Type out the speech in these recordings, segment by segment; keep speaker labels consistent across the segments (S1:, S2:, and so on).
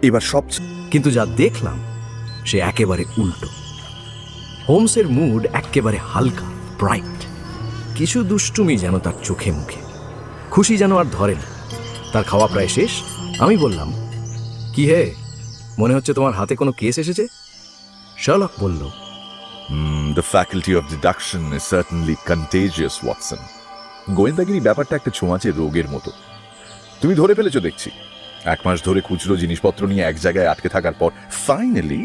S1: এবার সব
S2: কিন্তু যা দেখলাম সে একেবারে উল্টো। হোমসের মুড একেবারে হালকা, ব্রাইট। কিছু দুষ্টুমি যেন তার চোখে মুখে, খুশি যেন আর ধরে না। তার খাওয়া প্রায় শেষ। আমি বললাম, কি হে, মনে হচ্ছে তোমার হাতে কোনো কেস এসেছে? শার্লক বলল,
S1: the faculty of deduction is certainly contagious, Watson. গোয়েন্দাগিরি ব্যাপারটা একটা ছোঁয়াচে রোগের মতো। তুমি ধরে ফেলেছো দেখছি। 1 মাস ধরে খুচরো জিনিসপত্র নিয়ে এক জায়গায় আটকে থাকার পর ফাইনালি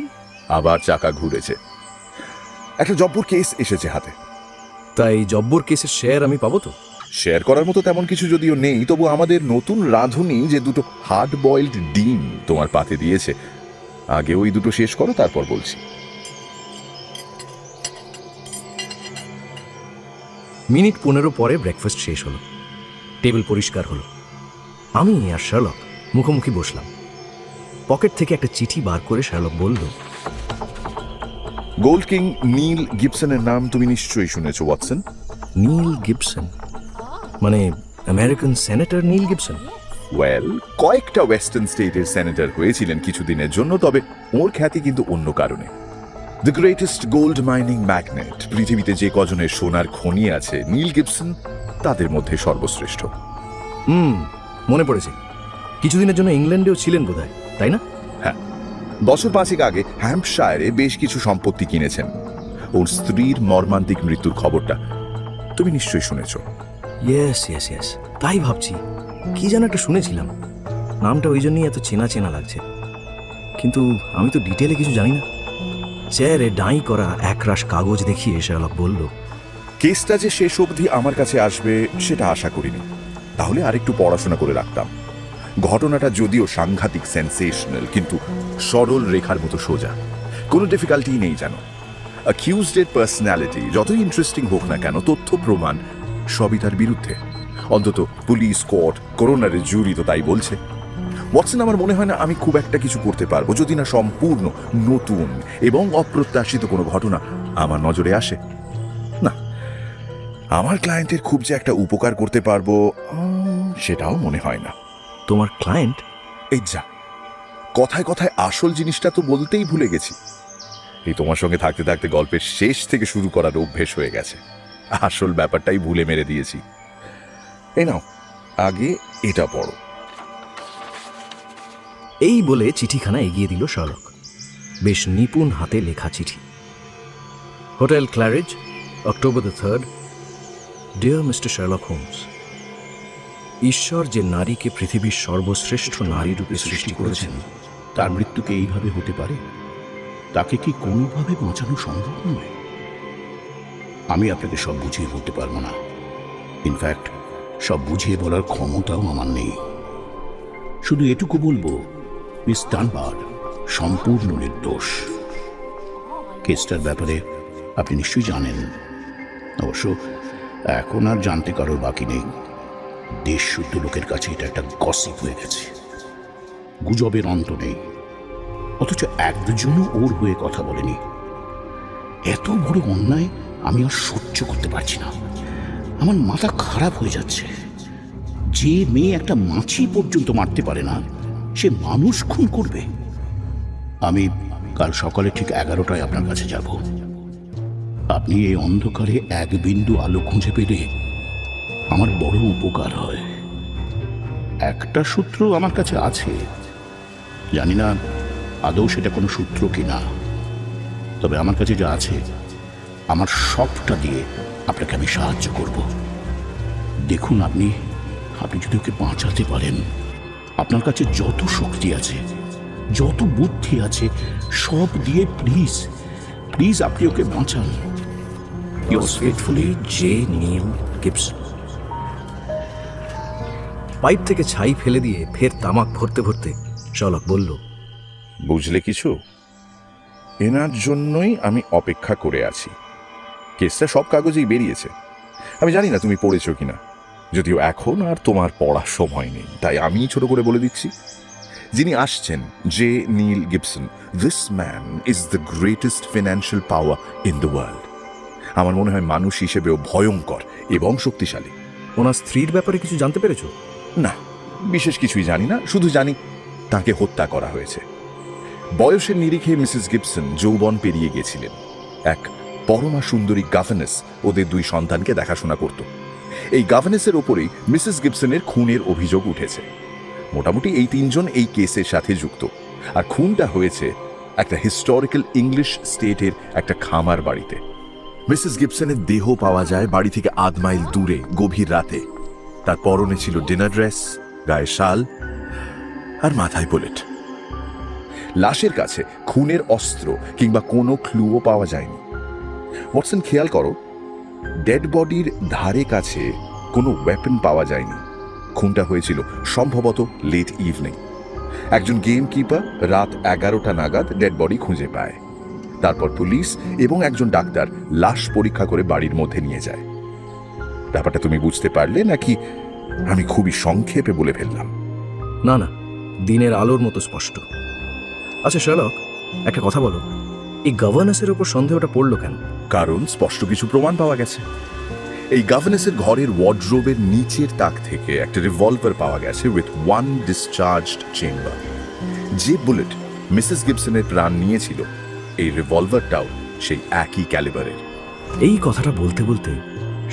S1: আবার চাকা ঘুরেছে। একটা জব্বর কেস এসেছে হাতে।
S2: তাই জব্বর কেসের শেয়ার আমি পাবো তো?
S1: শেয়ার করার মতো তেমন কিছু যদিও নেই, তবু আমাদের নতুন রাঁধুনি যে 2টো হার্ড বয়েলড ডিম তোমার পাতে দিয়েছে, আগে ওই 2টো শেষ করো, তারপর বলছি।
S2: মিনিট 15 পরে ব্রেকফাস্ট শেষ হলো, টেবিল পরিষ্কার হলো। আমি আর শার্লক মুখোমুখি বসলাম। পকেট থেকে একটা চিঠি বার করে শার্লক বলল,
S1: গোল্ড কিং নীল গিবসনের নাম তুমি নিশ্চয়ই শুনেছো, ওয়াটসন।
S2: নীল গিবসন মানে আমেরিকান সেনেটর নীল গিবসন?
S1: ওয়েল, কয়েকটা ওয়েস্টার্ন স্টেটের সেনেটর হয়েছিলেন কিছুদিনের জন্য, তবে ওর খ্যাতি কিন্তু অন্য কারণে। The greatest gold mining magnet. পৃথিবীতে যে কজনের সোনার খনি আছে, নীল গিবসন তাদের মধ্যে সর্বশ্রেষ্ঠ।
S2: মনে পড়েছে, কিছুদিনের জন্য ইংল্যান্ডেও ছিলেন বোধহয়, তাই না?
S1: হ্যাঁ, বছর 5 আগে হ্যাম্পশায়ারে বেশ কিছু সম্পত্তি কিনেছেন। ওর স্ত্রীর মর্মান্তিক মৃত্যুর খবরটা তুমি নিশ্চয়ই শুনেছো।
S2: ইয়েস ইয়েস ইয়েস, তাই ভাবছি কি যেন একটা শুনেছিলাম। নামটা ওই জন্যই এত চেনা চেনা লাগছে, কিন্তু আমি তো ডিটেলে কিছু জানি না। চেয়ারে ডাই করা একরাশ কাগজ দেখিয়ে শার্লক বলল,
S1: কেসটা যে শেষ অবধি আমার কাছে আসবে সেটা আশা করিনি, তাহলে আরেকটু পড়াশোনা করে রাখতাম। ঘটনাটা যদিও সাংঘাতিক সেন্সেশনাল, কিন্তু সরল রেখার মতো সোজা, কোনো ডিফিকাল্টি নেই জানো। অ্যাকিউজডের পার্সোনালিটি যতই ইন্টারেস্টিং হোক না কেন, তথ্য প্রমাণ সবই তার বিরুদ্ধে। অন্তত পুলিশ, কোর্ট, করোনারের জুরি তো তাই বলছে। ওয়াটসন, আমার মনে হয় না আমি খুব একটা কিছু করতে পারবো যদি না সম্পূর্ণ নতুন এবং অপ্রত্যাশিত কোনো ঘটনা আমার নজরে আসে। না, আমার ক্লায়েন্টের খুব যে একটা উপকার করতে পারবো সেটাও মনে হয় না।
S2: তোমার ক্লায়েন্ট?
S1: এই যা, কথায় কথায় আসল জিনিসটা তো বলতেই ভুলে গেছি। এই তোমার সঙ্গে থাকতে থাকতে গল্পের শেষ থেকে শুরু করার অভ্যেস হয়ে গেছে। আসল ব্যাপারটাই ভুলে মেরে দিয়েছি। এই নাও, আগে এটা পড়ো।
S2: এই বলে চিঠিখানা এগিয়ে দিল শার্লক। বেশ নিপুণ হাতে লেখা চিঠি। Hotel Claridge's, October 3, dear mister Sherlock Holmes, ঈশ্বর যে নারীকে পৃথিবীর সর্বশ্রেষ্ঠ নারী রূপে সৃষ্টি করেছেন,
S3: তার মৃত্যুকে এইভাবে হতে পারে? তাকে কি কোনোভাবে বাঁচানো সম্ভব নয়? আমি আপনাকে সব বুঝিয়ে বলতে পারবো না। ইনফ্যাক্ট সব বুঝিয়ে বলার ক্ষমতাও আমার নেই। শুধু এটুকু বলবো, মিস ডানবার সম্পূর্ণ নির্দোষ। কেসটার ব্যাপারে আপনি নিশ্চয়ই জানেন। অবশ্য এখন আর জানতে কারোর বাকি নেই। দেশ শুদ্ধ লোকের কাছে এটা একটা গসিপ হয়ে গেছে। গুজবের অন্ত নেই, অথচ 1-2জনও ওর হয়ে কথা বলেনি। এত বড় অন্যায় আমি আর সহ্য করতে পারছি না। আমার মাথা খারাপ হয়ে যাচ্ছে। যে মেয়ে একটা মাছি পর্যন্ত মারতে পারে না, সে মানুষ খুন করবে? আমি কাল সকালে ঠিক 11টায় আপনার কাছে যাব। আপনি এই অন্ধকারে এক বিন্দু আলো খুঁজে পেলে আমার বড় উপকার হয়। একটা সূত্র আমার কাছে আছে, জানি না আদৌ সেটা কোনো সূত্র কিনা, তবে আমার কাছে যা আছে আমার সবটা দিয়ে আপনাকে আমি সাহায্য করব। দেখুন, আপনি যদি ওকে বাঁচাতে পারেন, আপনার কাছে যত শক্তি আছে, যত বুদ্ধি আছে, সব দিয়ে প্লিজ প্লিজ আপনি ওকে বাঁচান।
S2: Yours faithfully, J. Neil Gibson। Pipe থেকে ছাই ফেলে দিয়ে ফের তামাক ভরতে ভরতে শার্লক বলল,
S1: বুঝলে কিছু? এনার জন্যই আমি অপেক্ষা করে আছি। কেসটা সব কাগজেই বেরিয়েছে। আমি জানি না তুমি পড়েছো কিনা, যদিও এখন আর তোমার পড়ার সময় নেই, তাই আমি ছোট করে বলে দিচ্ছি। যিনি আসছেন, J Neil Gibson, this man is the greatest financial power in the world. আমার মনে হয় মানুষ হিসেবেও ভয়ঙ্কর এবং শক্তিশালী।
S2: ওনার স্ত্রীর ব্যাপারে কিছু জানতে পেরেছো?
S1: না, বিশেষ কিছুই জানি না, শুধু জানি তাকে হত্যা করা হয়েছে। বয়সের নিরিখে মিসেস গিবসন যৌবন পেরিয়ে গেছিলেন। এক পরমা সুন্দরী গভর্নেস ওদের 2 সন্তানকে দেখাশোনা করত। এই গভর্নেসের ওপরেই মিসেস গিবসনের খুনের অভিযোগ উঠেছে। মোটামুটি এই 3 জন এই কেসের সাথে যুক্ত। আর খুনটা হয়েছে একটা হিস্টোরিক্যাল ইংলিশ স্টেটের একটা খামার বাড়িতে। মিসেস গিবসনের দেহ পাওয়া যায় বাড়ি থেকে 8 মাইল দূরে গভীর রাতে। তার পরনে ছিল ডিনার ড্রেস, গায়ে শাল আর মাথায় বুলেট। লাশের কাছে খুনের অস্ত্র কিংবা কোনো ক্লুও পাওয়া যায়নি। ওয়াটসন, খেয়াল করো, ডেড বডির ধারে কাছে কোনো ওয়েপন পাওয়া যায়নি। খুনটা হয়েছিল সম্ভবত লেট ইভিনিং। একজন গেম কিপার রাত 11টা নাগাদ ডেড বডি খুঁজে পায়। তারপর পুলিশ এবং একজন ডাক্তার লাশ পরীক্ষা করে বাড়ির মধ্যে নিয়ে যায়। ব্যাপারটা তুমি বুঝতে পারলে নাকি আমি খুবই সংক্ষেপে বলে ফেললাম?
S2: না না, দিনের আলোর মতো স্পষ্ট। আচ্ছা শার্লক, একটা কথা বলো, এই গভর্নেসের ওপর সন্দেহটা পড়লো কেন?
S1: কারণ স্পষ্ট কিছু প্রমাণ পাওয়া গেছে। এই গভর্নেসের ঘরের ওয়ার্ডরোবের নিচের তাক থেকে একটা রিভলভার পাওয়া গেছে উইথ 1 ডিসচার্জড চেম্বার। যে বুলেট মিসেস গিবসনের প্রাণ নিয়েছিল, এই রিভলভারটাও সেই একই ক্যালিবারের।
S2: এই কথাটা বলতে বলতে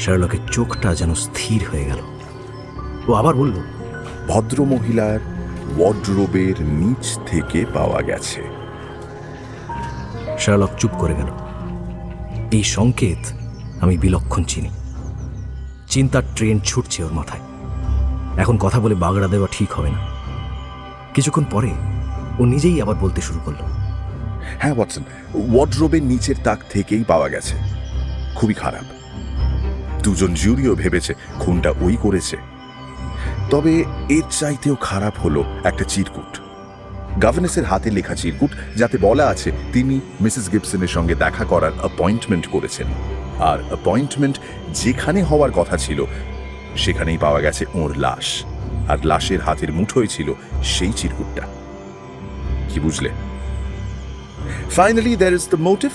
S2: শার্লকের চোখটা যেন স্থির হয়ে গেল। ও আবার বলল,
S1: ভদ্রমহিলার ওয়ার্ডরোবের নিচ থেকে পাওয়া গেছে।
S2: শার্লক চুপ করে গেল। এই সংকেত আমি বিলক্ষণ চিনি। চিন্তার ট্রেন ছুটছে ওর মাথায়। এখন কথা বলে বাগড়া দেওয়া ঠিক হবে না। কিছুক্ষণ পরে ও নিজেই আবার বলতে শুরু করলো,
S1: হ্যাঁ ওয়াটসন, ওয়ার্ডরোবের নিচের তাক থেকেই পাওয়া গেছে। খুবই খারাপ। 2 জন জুরিও ভেবেছে খুনটা ওই করেছে। তবে এর চাইতেও খারাপ হলো একটা চিরকুট, গভর্নেসের হাতে লেখা চিরকুট, যাতে বলা আছে তিনি মিসেস গিবসনের সঙ্গে দেখা করার অ্যাপয়েন্টমেন্ট করেছেন। আর অ্যাপয়েন্টমেন্ট যেখানে হওয়ার কথা ছিল সেখানেই পাওয়া গেছে ওর লাশ। আর লাশের হাতের মুঠোয় ছিল সেই চিরকুটটা। কি বুঝলে? Finally there is the motive.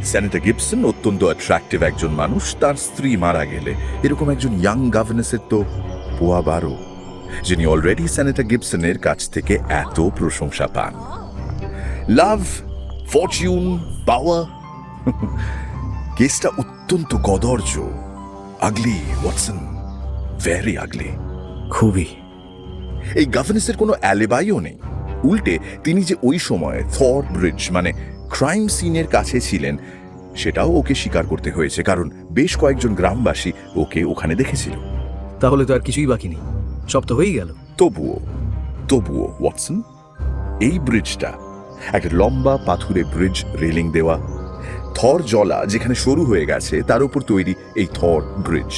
S1: Senator Gibson অত্যন্ত অ্যাট্রাক্টিভ একজন মানুষ। তার স্ত্রী মারা গেলে এরকম একজন ইয়াং গভর্নেসের তো পোয়া 12, যিনি অলরেডি সেনেটর গিবসনের কাছ থেকে এত প্রশংসা পান। লাভ, ফরচুন, পাওয়ার। কেসটা অত্যন্ত কদর্য। আগলি ওয়াটসন, ভেরি আগলি।
S2: খুবই।
S1: এই গভর্নেসের কোনো অ্যালিবাইও নেই। উল্টে তিনি যে ওই সময় থর ব্রিজ মানে ক্রাইম সিনের কাছে ছিলেন সেটাও ওকে স্বীকার করতে হয়েছে, কারণ বেশ কয়েকজন গ্রামবাসী ওকে ওখানে দেখেছিল।
S2: তাহলে তো আর কিছুই বাকি নেই, সব তো হয়েই গেল।
S1: তবুও ওয়াটসন, এই ব্রিজটা একটা লম্বা পাথুরে ব্রিজ, রেলিং দেওয়া, থর জলা যেখানে সরু হয়ে গেছে তার উপর তৈরি এই থর ব্রিজ।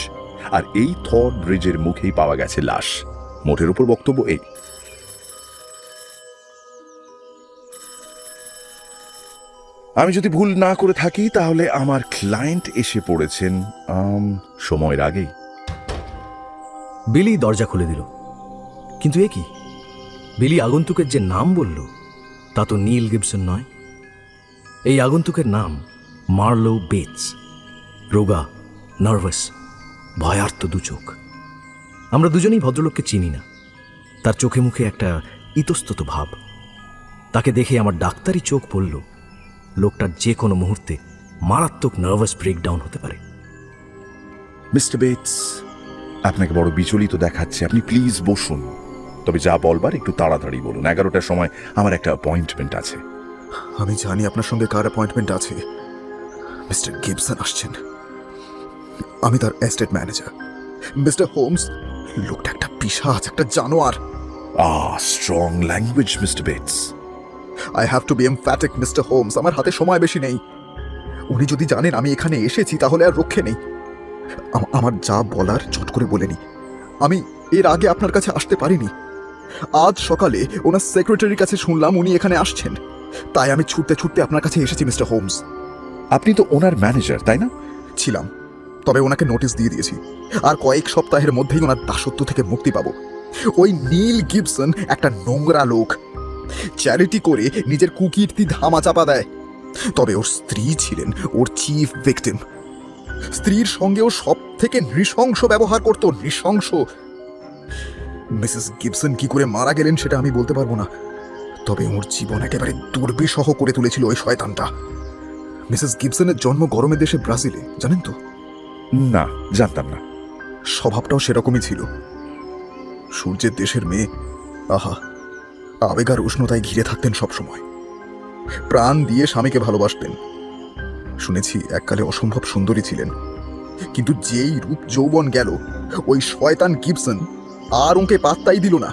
S1: আর এই থর ব্রিজের মুখেই পাওয়া গেছে লাশ। মোটের উপর বক্তব্য এই। আমি যদি ভুল না করে থাকি তাহলে আমার ক্লায়েন্ট এসে পড়েছেন সময়ের আগেই।
S2: বিলি দরজা খুলে দিল। কিন্তু এ কি? বিলি আগন্তুকের যে নাম বলল তা তো নীল গিবসন নয়। এই আগন্তুকের নাম মার্লো বেটস। রোগা, নার্ভাস, ভয়ার্ত 2 চোখ। আমরা দুজনেই ভদ্রলোককে চিনি না। তার চোখে মুখে একটা ইতস্তত ভাব। তাকে দেখে আমার ডাক্তারি চোখ বলল লোকটার যে কোনো মুহূর্তে মারাত্মক নার্ভাস ব্রেকডাউন হতে পারে।
S1: মিস্টার বেটস, আপনাকে বড় বিচলিত দেখাচ্ছে। আপনি প্লিজ বসুন। তবে যা বলবার একটু তাড়াতাড়ি বলুন। 11টার সময় আমার একটা অ্যাপয়েন্টমেন্ট আছে।
S4: আমি জানি আপনার সঙ্গে কার অ্যাপয়েন্টমেন্ট আছে। মিস্টার গিবসন আসছেন। আমি তার এস্টেট ম্যানেজার। মিস্টার হোমস, লোকটা একটা পিশাচ, একটা জানোয়ার।
S1: Strong language mister Bates.
S4: I have to be emphatic mister Holmes. আমার হাতে সময় বেশি নেই। উনি যদি জানেন আমি এখানে এসেছি তাহলে আর রক্ষে নেই। আমার যা বলার চট করে বলে নি। আমি এর আগে আপনার কাছে আসতে পারিনি। আজ সকালে ওনার সেক্রেটারির কাছে শুনলাম উনি এখানে আসছেন, তাই আমি ছুটতে ছুটতে আপনার কাছে এসেছি মিস্টার হোমস।
S1: আপনি তো ওনার ম্যানেজার, তাই না?
S4: ছিলাম, তবে ওনাকে নোটিশ দিয়ে দিয়েছি। আর কয়েক সপ্তাহের মধ্যেই ওনার দাসত্ব থেকে মুক্তি পাবো। ওই নীল গিবসন একটা নোংরা লোক, চ্যারিটি করে নিজের কুকীর্তি ধামাচাপা দেয়। তবে ওর স্ত্রী ছিলেন ওর চিফ ভিকটিম। স্ত্রীর সঙ্গেও সব থেকে নৃশংস ব্যবহার করত, নৃশংস। মিসেস গিবসন কি করে মারা গেলেন সেটা আমি বলতে পারবো না, তবে ওর জীবন একেবারে দুর্বিষহ করে তুলেছিল ওই শয়তানটা। মিসেস গিবসনের জন্ম গরমের দেশে ব্রাজিলে, জানেন তো?
S1: না, জানতাম না।
S4: স্বভাবটাও সেরকমই ছিল। সূর্যের দেশের মেয়ে, আহা, আবেগ আর উষ্ণতায় ঘিরে থাকতেন সবসময়। প্রাণ দিয়ে স্বামীকে ভালোবাসতেন। শুনেছি এককালে অসম্ভব সুন্দরী ছিলেন, কিন্তু যেই রূপ যৌবন গেল, ওই শয়তান গিবসন আর ওকে পাত্তাই দিল না।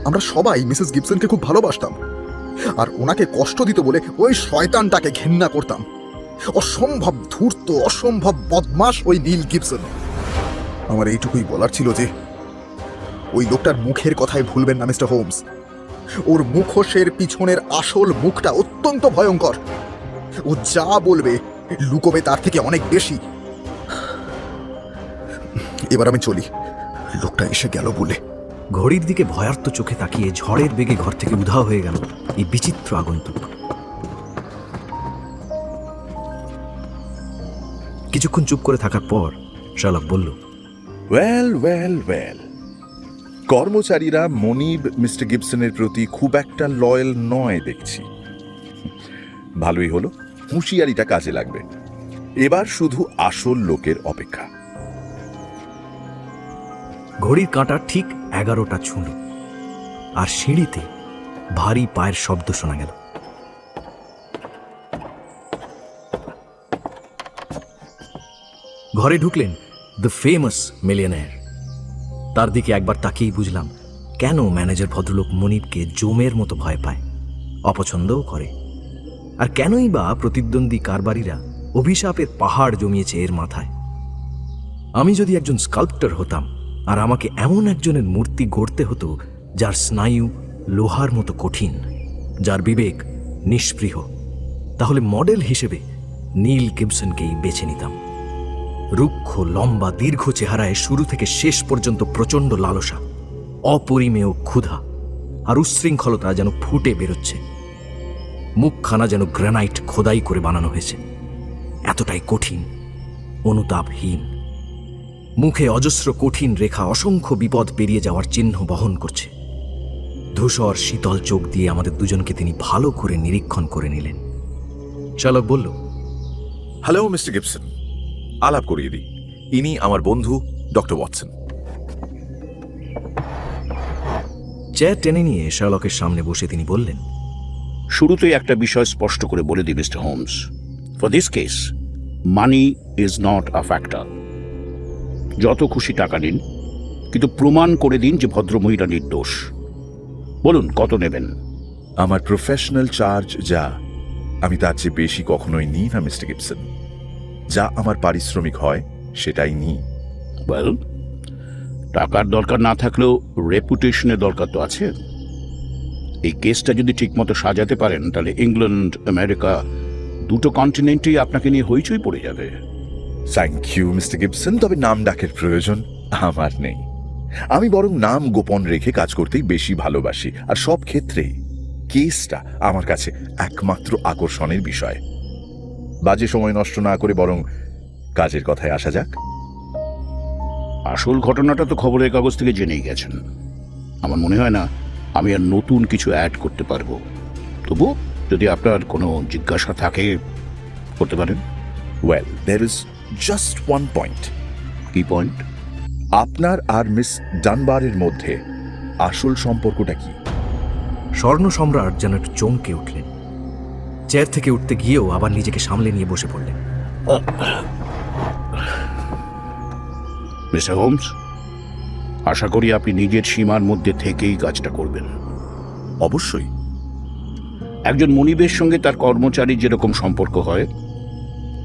S4: আমরা সবাই মিসেস গিবসনকে খুব ভালোবাসতাম, আর ওনাকে কষ্ট দিত বলে ওই শয়তানটাকে ঘেন্না করতাম। অসম্ভব ধূর্ত, অসম্ভব বদমাশ ওই নীল গিবসন। আমার এইটুকুই বলার ছিল যে ওই লোকটার মুখের কথাই ভুলবেন না মিস্টার হোমস। ওর মুখোশের পিছনের আসল মুখটা অত্যন্ত ভয়ঙ্কর। ও যা বলবে লুকোবে তার থেকে অনেক বেশি। এবার আমি চলি, লোকটা এসে গেল বলে।
S2: ঘড়ির দিকে ভয়ার্ত চোখে তাকিয়ে ঝড়ের বেগে ঘর থেকে উধাও হয়ে গেল এই বিচিত্র আগন্তুক। কিছুক্ষণ চুপ করে থাকার পর শার্লক বলল,
S1: ওয়েল ওয়েল ওয়েল, কর্মচারীরা মনিব মিস্টার গিবসনের প্রতি খুব একটা লয়াল নয় দেখছি। ভালোই হলো, হুঁশিয়ারিটা কাজে লাগবে। এবার শুধু আসল লোকের অপেক্ষা।
S2: ঘড়ির কাঁটা ঠিক 11টা ছুঁল, আর সিঁড়িতে ভারী পায়ের শব্দ শোনা গেল। ঘরে ঢুকলেন দ্য ফেমাস মিলিয়নেয়ার। তার দিকে একবার তাকিয়েই বুঝলাম কেন ম্যানেজার ভদ্রলোক মনিবকে জমের মতো ভয় পায়, অপছন্দও করে, আর কেনই বা প্রতিদ্বন্দ্বী কারবারিরা অভিশাপের পাহাড় জমিয়েছে এর মাথায়। আমি যদি একজন স্কাল্পটার হতাম আর আমাকে এমন একজনের মূর্তি গড়তে হতো যার স্নায়ু লোহার মতো কঠিন, যার বিবেক নিষ্পৃহ, তাহলে মডেল হিসেবে নীল গিবসনকেই বেছে নিতাম। রুক্ষ, লম্বা, দীর্ঘ চেহারায় শুরু থেকে শেষ পর্যন্ত প্রচণ্ড লালসা, অপরিমেয় ক্ষুধা আর উচ্ছৃঙ্খলতা যেন ফুটে বেরোচ্ছে। মুখখানা যেন গ্রানাইট খোদাই করে বানানো হয়েছে, এতটাই কঠিন, অনুতাপহীন। মুখে অজস্র কঠিন রেখা অসংখ্য বিপদ পেরিয়ে যাওয়ার চিহ্ন বহন করছে। ধূসর শীতল চোখ দিয়ে আমাদের দুজনকে তিনি ভালো করে নিরীক্ষণ করে নিলেন। শার্লক বলল,
S1: হ্যালো মিস্টার গিবসন, আলাপ করিয়ে দিই, ইনি আমার বন্ধু ডক্টর ওয়াটসন।
S2: চেয়ার টেনে নিয়ে শার্লকের সামনে বসে তিনি বললেন,
S3: শুরুতেই একটা বিষয় স্পষ্ট করে বলে দিই mister Holmes, for this case money is not a factor. যত খুশি টাকা নিন, কিন্তু প্রমাণ করে দিন যে ভদ্রমহিলা নির্দোষ। বলুন কত নেবেন?
S1: আমার প্রফেশনাল চার্জ যা, আমি তার চেয়ে বেশি কখনোই নিই না মিস্টার গিবসন। যা আমার পারিশ্রমিক হয় সেটাই নিই।
S3: ওয়েল, টাকার দরকার না থাকলেও রেপুটেশনের দরকার তো আছে। এই কেসটা যদি ঠিকমতো সাজাতে পারেন, তাহলে ইংল্যান্ড, আমেরিকা দুটো কন্টিনেন্টেই আপনাকে নিয়ে হইচই পড়ে যাবে।
S1: থ্যাংক ইউ মিস্টার গিবসন, তবে নাম ডাকের প্রয়োজন আমার নেই। আমি বরং নাম গোপন রেখে কাজ করতেই বেশি ভালোবাসি, আর সব ক্ষেত্রেই কেসটা আমার কাছে একমাত্র আকর্ষণের বিষয়। বাজে সময় নষ্ট না করে বরং কাজের কথায় আসা যাক।
S3: আসল ঘটনাটা তো খবরের কাগজ থেকে জেনেই গেছেন। আমার মনে হয় না আমি আর নতুন কিছু অ্যাড করতে পারবো। তবু যদি আপনার কোনো জিজ্ঞাসা থাকে করতে পারেন।
S1: Well, there is just one point.
S3: কি পয়েন্ট?
S1: আপনার আর মিস ডানবারের মধ্যে আসল সম্পর্কটা কি?
S2: স্বর্ণ সম্রাট যেন একটু চমকে উঠলেন। চেয়ার থেকে উঠতে গিয়েও আবার নিজেকে সামলে নিয়ে বসে পড়লেন।
S3: মিস্টার হোমস, আশা করি আপনি নিজের সীমার মধ্যে থেকেই কাজটা করবেন।
S1: অবশ্যই।
S3: একজন মনিবের সঙ্গে তার কর্মচারী যেরকম সম্পর্ক হয়,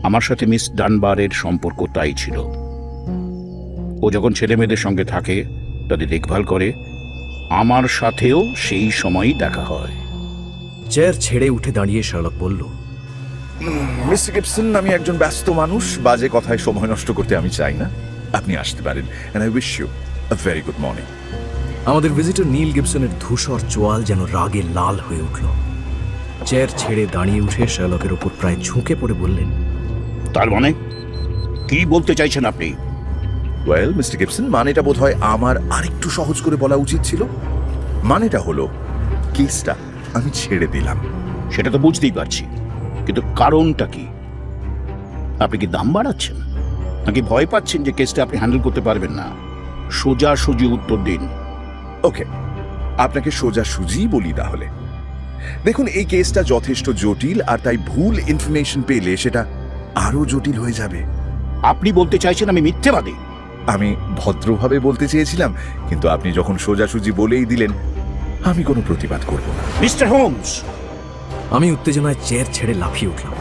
S3: আমার সাথে মিস ডানবারের সম্পর্ক তাই ছিল। ও যখন ছেলেমেয়েদের সঙ্গে থাকে, তাদের দেখভাল করে, আমার সাথেও সেই সময়ই দেখা হয়।
S2: চেয়ার ছেড়ে উঠে দাঁড়িয়ে শার্লক বলল,
S1: মিস্টার গিবসন, আমি একজন ব্যস্ত মানুষ, বাজে কথায় সময় নষ্ট করতে আমি চাই না। আপনি আসতে পারেন, and I wish you a very good morning.
S2: আমাদের ভিজিটর নীল গিবসনের ধূসর চোয়াল যেন রাগে লাল হয়ে উঠল। চেয়ার ছেড়ে দাঁড়িয়ে উঠে শার্লকের ওপর প্রায় ঝুঁকে পড়ে বললেন,
S3: তার মানে কি বলতে চাইছেন আপনি?
S1: ওয়েল মিস্টার গিবসন, মানেটা বোধহয় আমার আরেকটু সহজ করে বলা উচিত ছিল। মানেটা হলো, কেসটা আমি ছেড়ে দিলাম।
S3: সেটা তো বুঝতেই পারছি, কিন্তু কারণটা কি? আপনি কি দাম বাড়াচ্ছেন, নাকি ভয় পাচ্ছেন যে কেসটা আপনি হ্যান্ডেল করতে পারবেন না? সোজাসুজি উত্তর দিন।
S1: ওকে, আপনাকে সোজাসুজি বলি তাহলে। দেখুন, এই কেসটা যথেষ্ট জটিল, আর তাই ভুল ইনফরমেশন পেলে সেটা আরো জটিল হয়ে যাবে।
S3: আপনি বলতে চাইছেন আমি মিথ্যেবাদী?
S1: আমি ভদ্রভাবে বলতে চেয়েছিলাম, কিন্তু আপনি যখন সোজাসুজি বলেই দিলেন, আমি কোনো প্রতিবাদ করব না।
S3: মিস্টার হোমস,
S2: আমি উত্তেজনায় চেয়ার ছেড়ে লাফিয়ে উঠলাম।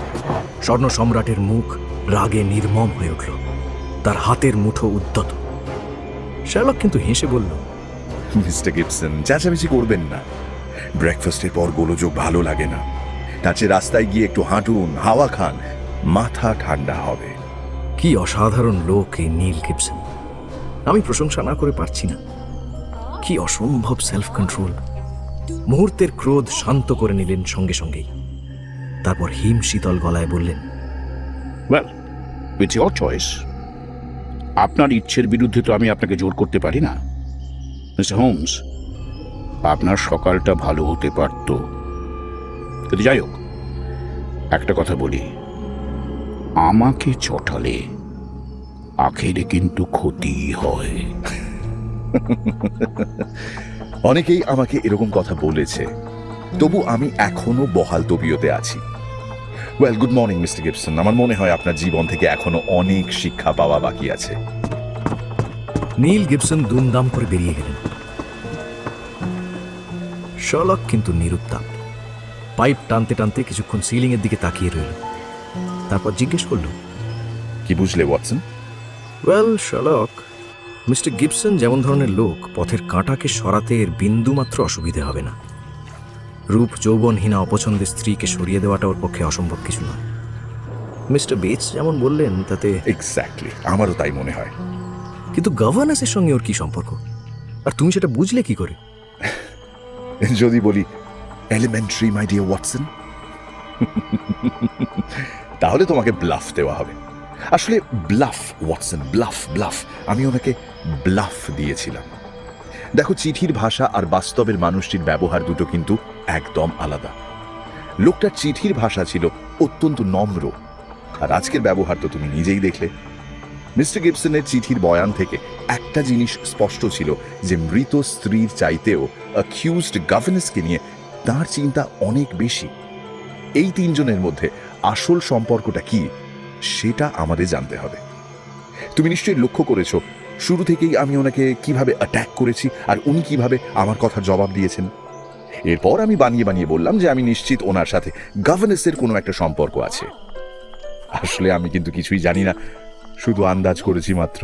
S2: স্বর্ণ সম্রাটের মুখ রাগে নির্মম হয়ে উঠল, তার হাতের মুঠো উদ্যত। শার্লক কিন্তু হেসে বলল,
S1: মিস্টার গিবসন, চেঁচামেচি করবেন না। ব্রেকফাস্টের পর গোলযোগ ভালো লাগে না। তার চেয়ে রাস্তায় গিয়ে একটু হাঁটুন, হাওয়া খান, মাথা ঠান্ডা হবে।
S2: কি অসাধারণ লোক এই নীল গিবসন! আমি প্রশংসা না করে পারছি না। কি অসম্ভব সেলফ কন্ট্রোল! মুহূর্তের ক্রোধ শান্ত করে নিলেন সঙ্গে সঙ্গেই। তারপর হিম শীতল গলায় বললেন,
S3: ওয়েল, ইটস ইয়োর চয়েস। আপনার ইচ্ছের বিরুদ্ধে তো আমি আপনাকে জোর করতে পারি না। মিস্টার হোমস, আপনার সকালটা ভালো হতে পারত, কিন্তু যাই হোক, একটা কথা বলি, আমাকে চটালে আখেরে কিন্তু ক্ষতি হয়।
S1: অনেকেই আমাকে এরকম কথা বলেছে, তবু আমি এখনো বহাল তবিয়তে আছি। Well, good morning mister Gibson. আমার মনে হয় আপনার জীবন থেকে এখনো অনেক শিক্ষা পাওয়া বাকি আছে।
S2: নীল গিবসন দুমদাম করে বেরিয়ে গেলেন। শার্লক কিন্তু নিরুত্তাপ। পাইপ টানতে টানতে কিছুক্ষণ সিলিং এর দিকে তাকিয়ে রইল। তারপর জিজ্ঞেস করল,
S1: কি বুঝলে Watson?
S2: Well Sherlock, mister Gibson যেমন ধরনের লোক, পথের কাঁটাকে সরাতে এর বিন্দুমাত্র অসুবিধে হবে না। রূপ যৌবনহীনা অপছন্দের স্ত্রীকে সরিয়ে দেওয়াটা ওর পক্ষে অসম্ভব কিছু নয়। মিস্টার বেটস যেমন বললেন তাতে।
S1: এক্স্যাক্টলি, আমারও তাই মনে হয়।
S2: কিন্তু গভর্নেন্সের সঙ্গে ওর কি সম্পর্ক, আর তুমি সেটা বুঝলে কি করে?
S1: যদি বলি এলিমেন্টারি মাই ডিয়ার ওয়াটসন, তাহলে তোমাকে ব্লাফ দেওয়া হবে। আসলে ব্লাফ ওয়াটসন, ব্লাফ ব্লাফ। আমি ওনাকে ব্লাফ দিয়েছিলাম। দেখো, চিঠির ভাষা আর বাস্তবের মানুষটির ব্যবহার দুটো কিন্তু একদম আলাদা। লোকটার চিঠির ভাষা ছিল অত্যন্ত নম্র, আর আজকের ব্যবহার তো তুমি নিজেই দেখলে। মিস্টার গিবসনের চিঠির বয়ান থেকে একটা জিনিস স্পষ্ট ছিল যে মৃত স্ত্রীর চাইতেও অ্যাকিউজড গভর্নেন্সকে নিয়ে তার চিন্তা অনেক বেশি। এই তিনজনের মধ্যে আসল সম্পর্কটা কি, সেটা আমাদের জানতে হবে। তুমি নিশ্চয়ই লক্ষ্য করেছো শুরু থেকেই আমি ওনাকে কিভাবে অ্যাটাক করেছি, আর উনি কিভাবে আমার কথার জবাব দিয়েছেন। এরপর আমি বানিয়ে বানিয়ে বললাম যে আমি নিশ্চিত ওনার সাথে গভর্নেন্সের কোনো একটা সম্পর্ক আছে। আসলে আমি কিন্তু কিছুই জানি না, শুধু আন্দাজ করেছি মাত্র।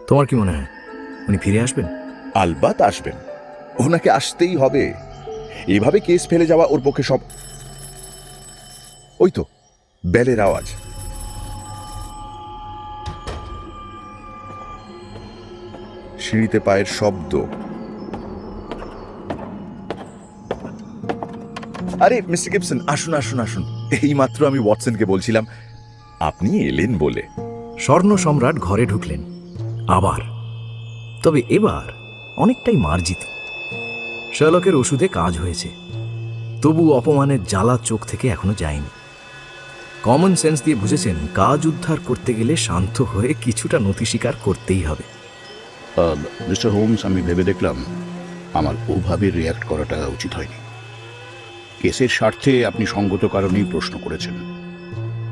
S2: তোমার কি মনে হয় উনি ফিরে আসবেন?
S1: আলবাত আসবেন, ওনাকে আসতেই হবে। এভাবে কেস ফেলে যাওয়া ওর পক্ষে সব। ওই তো বেলের আওয়াজ। সিঁড়িতে পায়ের শব্দ। আরে মিস্টার গিবসন, আসুন আসুন আসুন। এই মাত্র আমি ওয়াটসনকে বলছিলাম আপনি এলেন বলে।
S2: স্বর্ণ সম্রাট ঘরে ঢুকলেন আবার, তবে এবার অনেকটাই মার্জিত। শার্লকের ওষুধে কাজ হয়েছে, তবু অপমানের জ্বালা চোখ থেকে এখনো যায়নি। কমন সেন্স দিয়ে বুঝেছেন কাজ উদ্ধার করতে গেলে শান্ত হয়ে কিছুটা নথি স্বীকার করতেই হবে।
S3: মিস্টার হোমস, আমি ভেবে দেখলাম আমার ওভাবে রিয়্যাক্ট করাটা উচিত হয়নি। কেসের স্বার্থে আপনি সঙ্গত কারণেই প্রশ্ন করেছেন,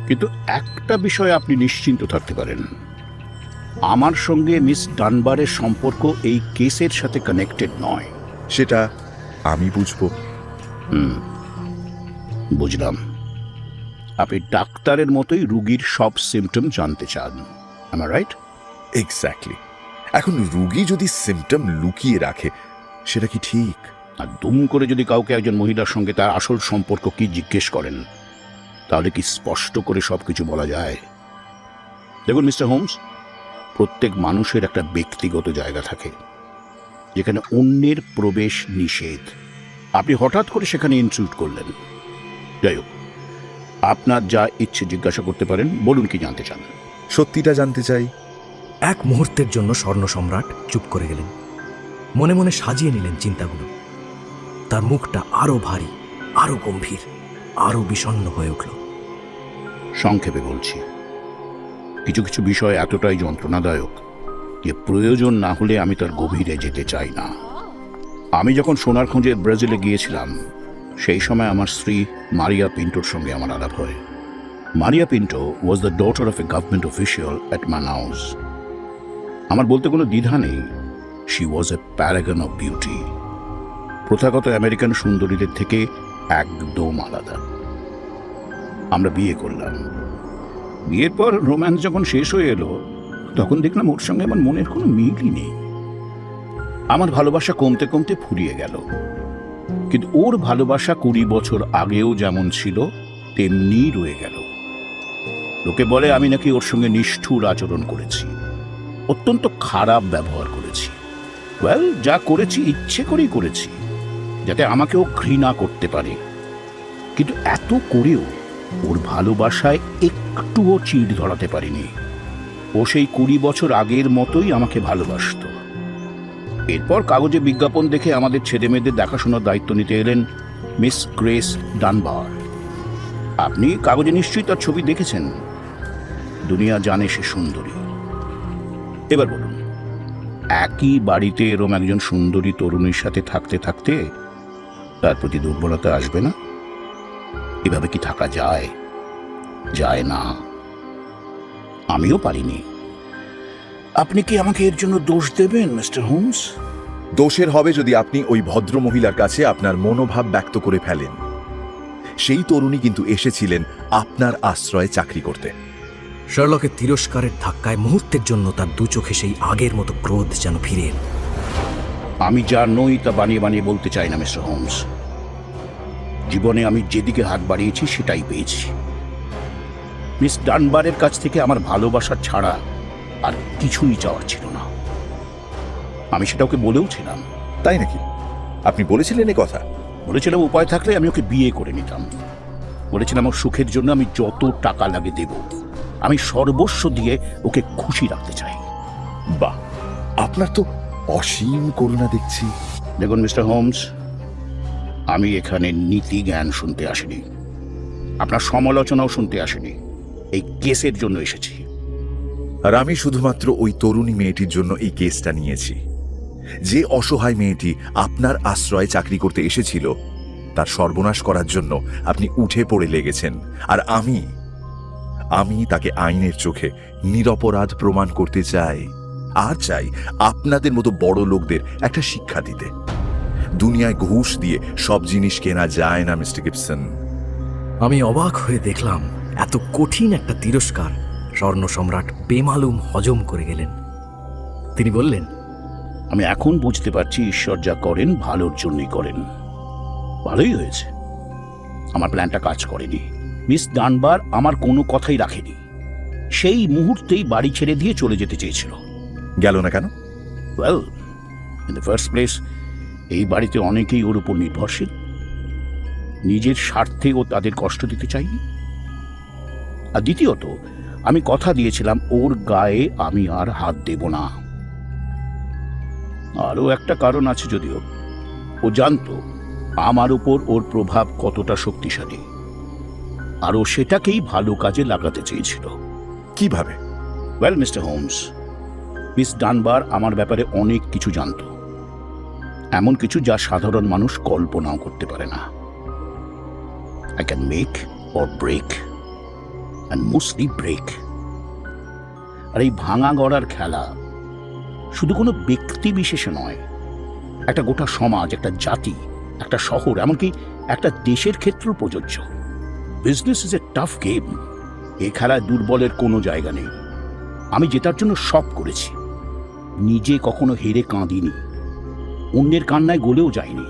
S3: কিন্তু একটা বিষয়ে আপনি নিশ্চিন্ত থাকতে পারেন, আমার সঙ্গে মিস ডানবারের সম্পর্ক এই কেসের সাথে কানেক্টেড নয়।
S1: সেটা আমি বুঝবো।
S3: বুঝলাম। আপনি ডাক্তারের মতোই রুগীর সব সিমটম জানতে চান, am I right?
S1: এক্স্যাক্টলি। এখন রুগী যদি সিমটম লুকিয়ে রাখে, সেটা কি ঠিক?
S3: আর দুম করে যদি কাউকে একজন মহিলার সঙ্গে তার আসল সম্পর্ক কি জিজ্ঞেস করেন, তাহলে কি স্পষ্ট করে সবকিছু বলা যায়? দেখুন মিস্টার হোমস, প্রত্যেক মানুষের একটা ব্যক্তিগত জায়গা থাকে যেখানে অন্যের প্রবেশ নিষেধ। আপনি হঠাৎ করে সেখানে ইন্ট্রুড করলেন। যাই হোক, আপনার যা ইচ্ছে জিজ্ঞাসা করতে পারেন, বলুন কি জানতে চান।
S1: সত্যিটা জানতে চাই।
S2: এক মুহূর্তের জন্য স্বর্ণ সম্রাট চুপ করে গেলেন, মনে মনে সাজিয়ে নিলেন চিন্তাগুলো। তার মুখটা আরো ভারী, আরো গম্ভীর, আরো বিষণ্ণ হয়ে উঠল।
S3: সংক্ষেপে বলছি, কিছু কিছু বিষয় এতটাই যন্ত্রণাদায়ক যে প্রয়োজন না হলে আমি তার গভীরে যেতে চাই না। আমি যখন সোনার খোঁজে ব্রাজিলে গিয়েছিলাম, সেই সময় আমার স্ত্রী মারিয়া পিন্টোর সঙ্গে আমার আলাপ হয়। মারিয়া Pinto was the daughter of a government official at Manaus. আমার বলতে কোনো দ্বিধা নেই, she was A Paragon of beauty. প্রথাগত আমেরিকান সুন্দরীদের থেকে একদম আলাদা। আমরা বিয়ে করলাম। বিয়ের পর রোম্যান্স যখন শেষ হয়ে এলো, তখন দেখলাম ওর সঙ্গে আমার মনের কোনো মিলই নেই। আমার ভালোবাসা কমতে কমতে ফুরিয়ে গেল, কিন্তু ওর ভালোবাসা 20 বছর আগেও যেমন ছিল তেমনি রয়ে গেল। লোকে বলে আমি নাকি ওর সঙ্গে নিষ্ঠুর আচরণ করেছি, অত্যন্ত খারাপ ব্যবহার করেছি। ওয়েল, যা করেছি ইচ্ছে করেই করেছি, যাতে আমাকেও ঘৃণা করতে পারে। কিন্তু এত করেও ওর ভালোবাসায় একটুও চিড় ধরাতে পারিনি। ও সেই 20 বছর আগের মতোই আমাকে ভালোবাসত। এরপর কাগজে বিজ্ঞাপন দেখে আমাদের ছেলেমেয়েদের দেখাশোনার দায়িত্ব নিতে এলেন মিস গ্রেস ডানবার। আপনি কাগজে নিশ্চয়ই তার ছবি দেখেছেন। দুনিয়া জানে সে সুন্দরী। এবার বলুন, একই বাড়িতে এরম একজন সুন্দরী তরুণীর সাথে থাকতে থাকতে তার প্রতি দুর্বলতা আসবে না? এভাবে কি থাকা যায়? যায় না। আমিও পারিনি। আপনি কি আমাকে এর জন্য দোষ দেবেন মিস্টার হোমস?
S1: দোষের হবে যদি আপনি ওই ভদ্র মহিলার কাছে আপনার মনোভাব ব্যক্ত করে ফেলেন। সেই তরুণী কিন্তু এসেছিলেন আপনার আশ্রয়ে চাকরি করতে।
S2: শার্লকের তিরস্কারের ধাক্কায় মুহূর্তের জন্য তার দু চোখে সেই আগের মতো ক্রোধ যেন ফিরে এল।
S3: আমি যা নই তা বানিয়ে বানিয়ে বলতে চাই না মিস্টার হোমস। জীবনে আমি যেদিকে হাত বাড়িয়েছি সেটাই পেয়েছি। মিস ডানবারের কাছ থেকে আমার ভালোবাসা ছাড়া আর কিছুই চাওয়ার ছিল না। আমি সেটা ওকে বলেও ছিলাম।
S1: তাই নাকি? আপনি বলেছিলেন এ কথা?
S3: বলেছিলাম উপায় থাকলে আমি ওকে বিয়ে করে নিতাম। বলেছিলাম ওর সুখের জন্য আমি যত টাকা লাগে দেব। আমি সর্বস্ব দিয়ে ওকে খুশি রাখতে চাই।
S1: বাহ, আপনার তো অসীম করুণা দেখছি।
S3: দেখুন মিস্টার হোমস, আমি এখানে নীতি জ্ঞান শুনতে আসিনি, আপনার সমালোচনাও শুনতে আসিনি। এই কেসের জন্য এসেছি।
S1: আর আমি শুধুমাত্র ওই তরুণী মেয়েটির জন্য এই কেসটা নিয়েছি। যে অসহায় মেয়েটি আপনার আশ্রয়ে চাকরি করতে এসেছিল, তার সর্বনাশ করার জন্য আপনি উঠে পড়ে লেগেছেন। আর আমি তাকে আইনের চোখে নিরপরাধ প্রমাণ করতে চাই। আর চাই আপনাদের মতো বড় লোকদের একটা শিক্ষা দিতে। দুনিয়ায় ঘুষ দিয়ে সব জিনিস কেনা যায় না মিস্টার গিবসন।
S2: আমি অবাক হয়ে দেখলাম এত কঠিন একটা তিরস্কার স্বর্ণ সম্রাট বেমালুম হজম করে গেলেন। তিনি বললেন,
S3: আমি এখন বুঝতে পারছি ঈশ্বর যা করেন ভালোর জন্যই করেন। ভালোই হয়েছে আমার প্ল্যানটা কাজ করেনি। মিস ডানবার আমার কোনো কথাই রাখেনি। সেই মুহূর্তেই বাড়ি ছেড়ে দিয়ে চলে যেতে চেয়েছিল।
S1: গেল না কেন?
S3: Well, in the first place, এই বাড়িতে অনেকেই ওর উপর নির্ভরশীল। নিজের স্বার্থে ও তাদের কষ্ট দিতে চাইনি। আর দ্বিতীয়ত, আমি কথা দিয়েছিলাম ওর গায়ে আমি আর হাত দেব না। আরও একটা কারণ আছে, যদিও ও জানতো আমার উপর ওর প্রভাব কতটা শক্তিশালী, আর ও সেটাকেই ভালো কাজে লাগাতে চেয়েছিল।
S1: কিভাবে?
S3: ওয়েল মিস্টার হোমস, মিস ডানবার আমার ব্যাপারে অনেক কিছু জানতো, এমন কিছু যা সাধারণ মানুষ কল্পনাও করতে পারে না। I can make or break, and mostly break. আর এই ভাঙা গড়ার খেলা শুধু কোনো ব্যক্তি বিশেষে নয়, একটা গোটা সমাজ, একটা জাতি, একটা শহর, এমনকি একটা দেশের ক্ষেত্রেও প্রযোজ্য। Business is a tough game. এই খেলায় দুর্বলের কোনো জায়গা নেই। আমি জেতার জন্য সব করেছি, নিজে কখনো হেরে কাঁদিনি, অন্যের কান্নায় গলেও যায়নি।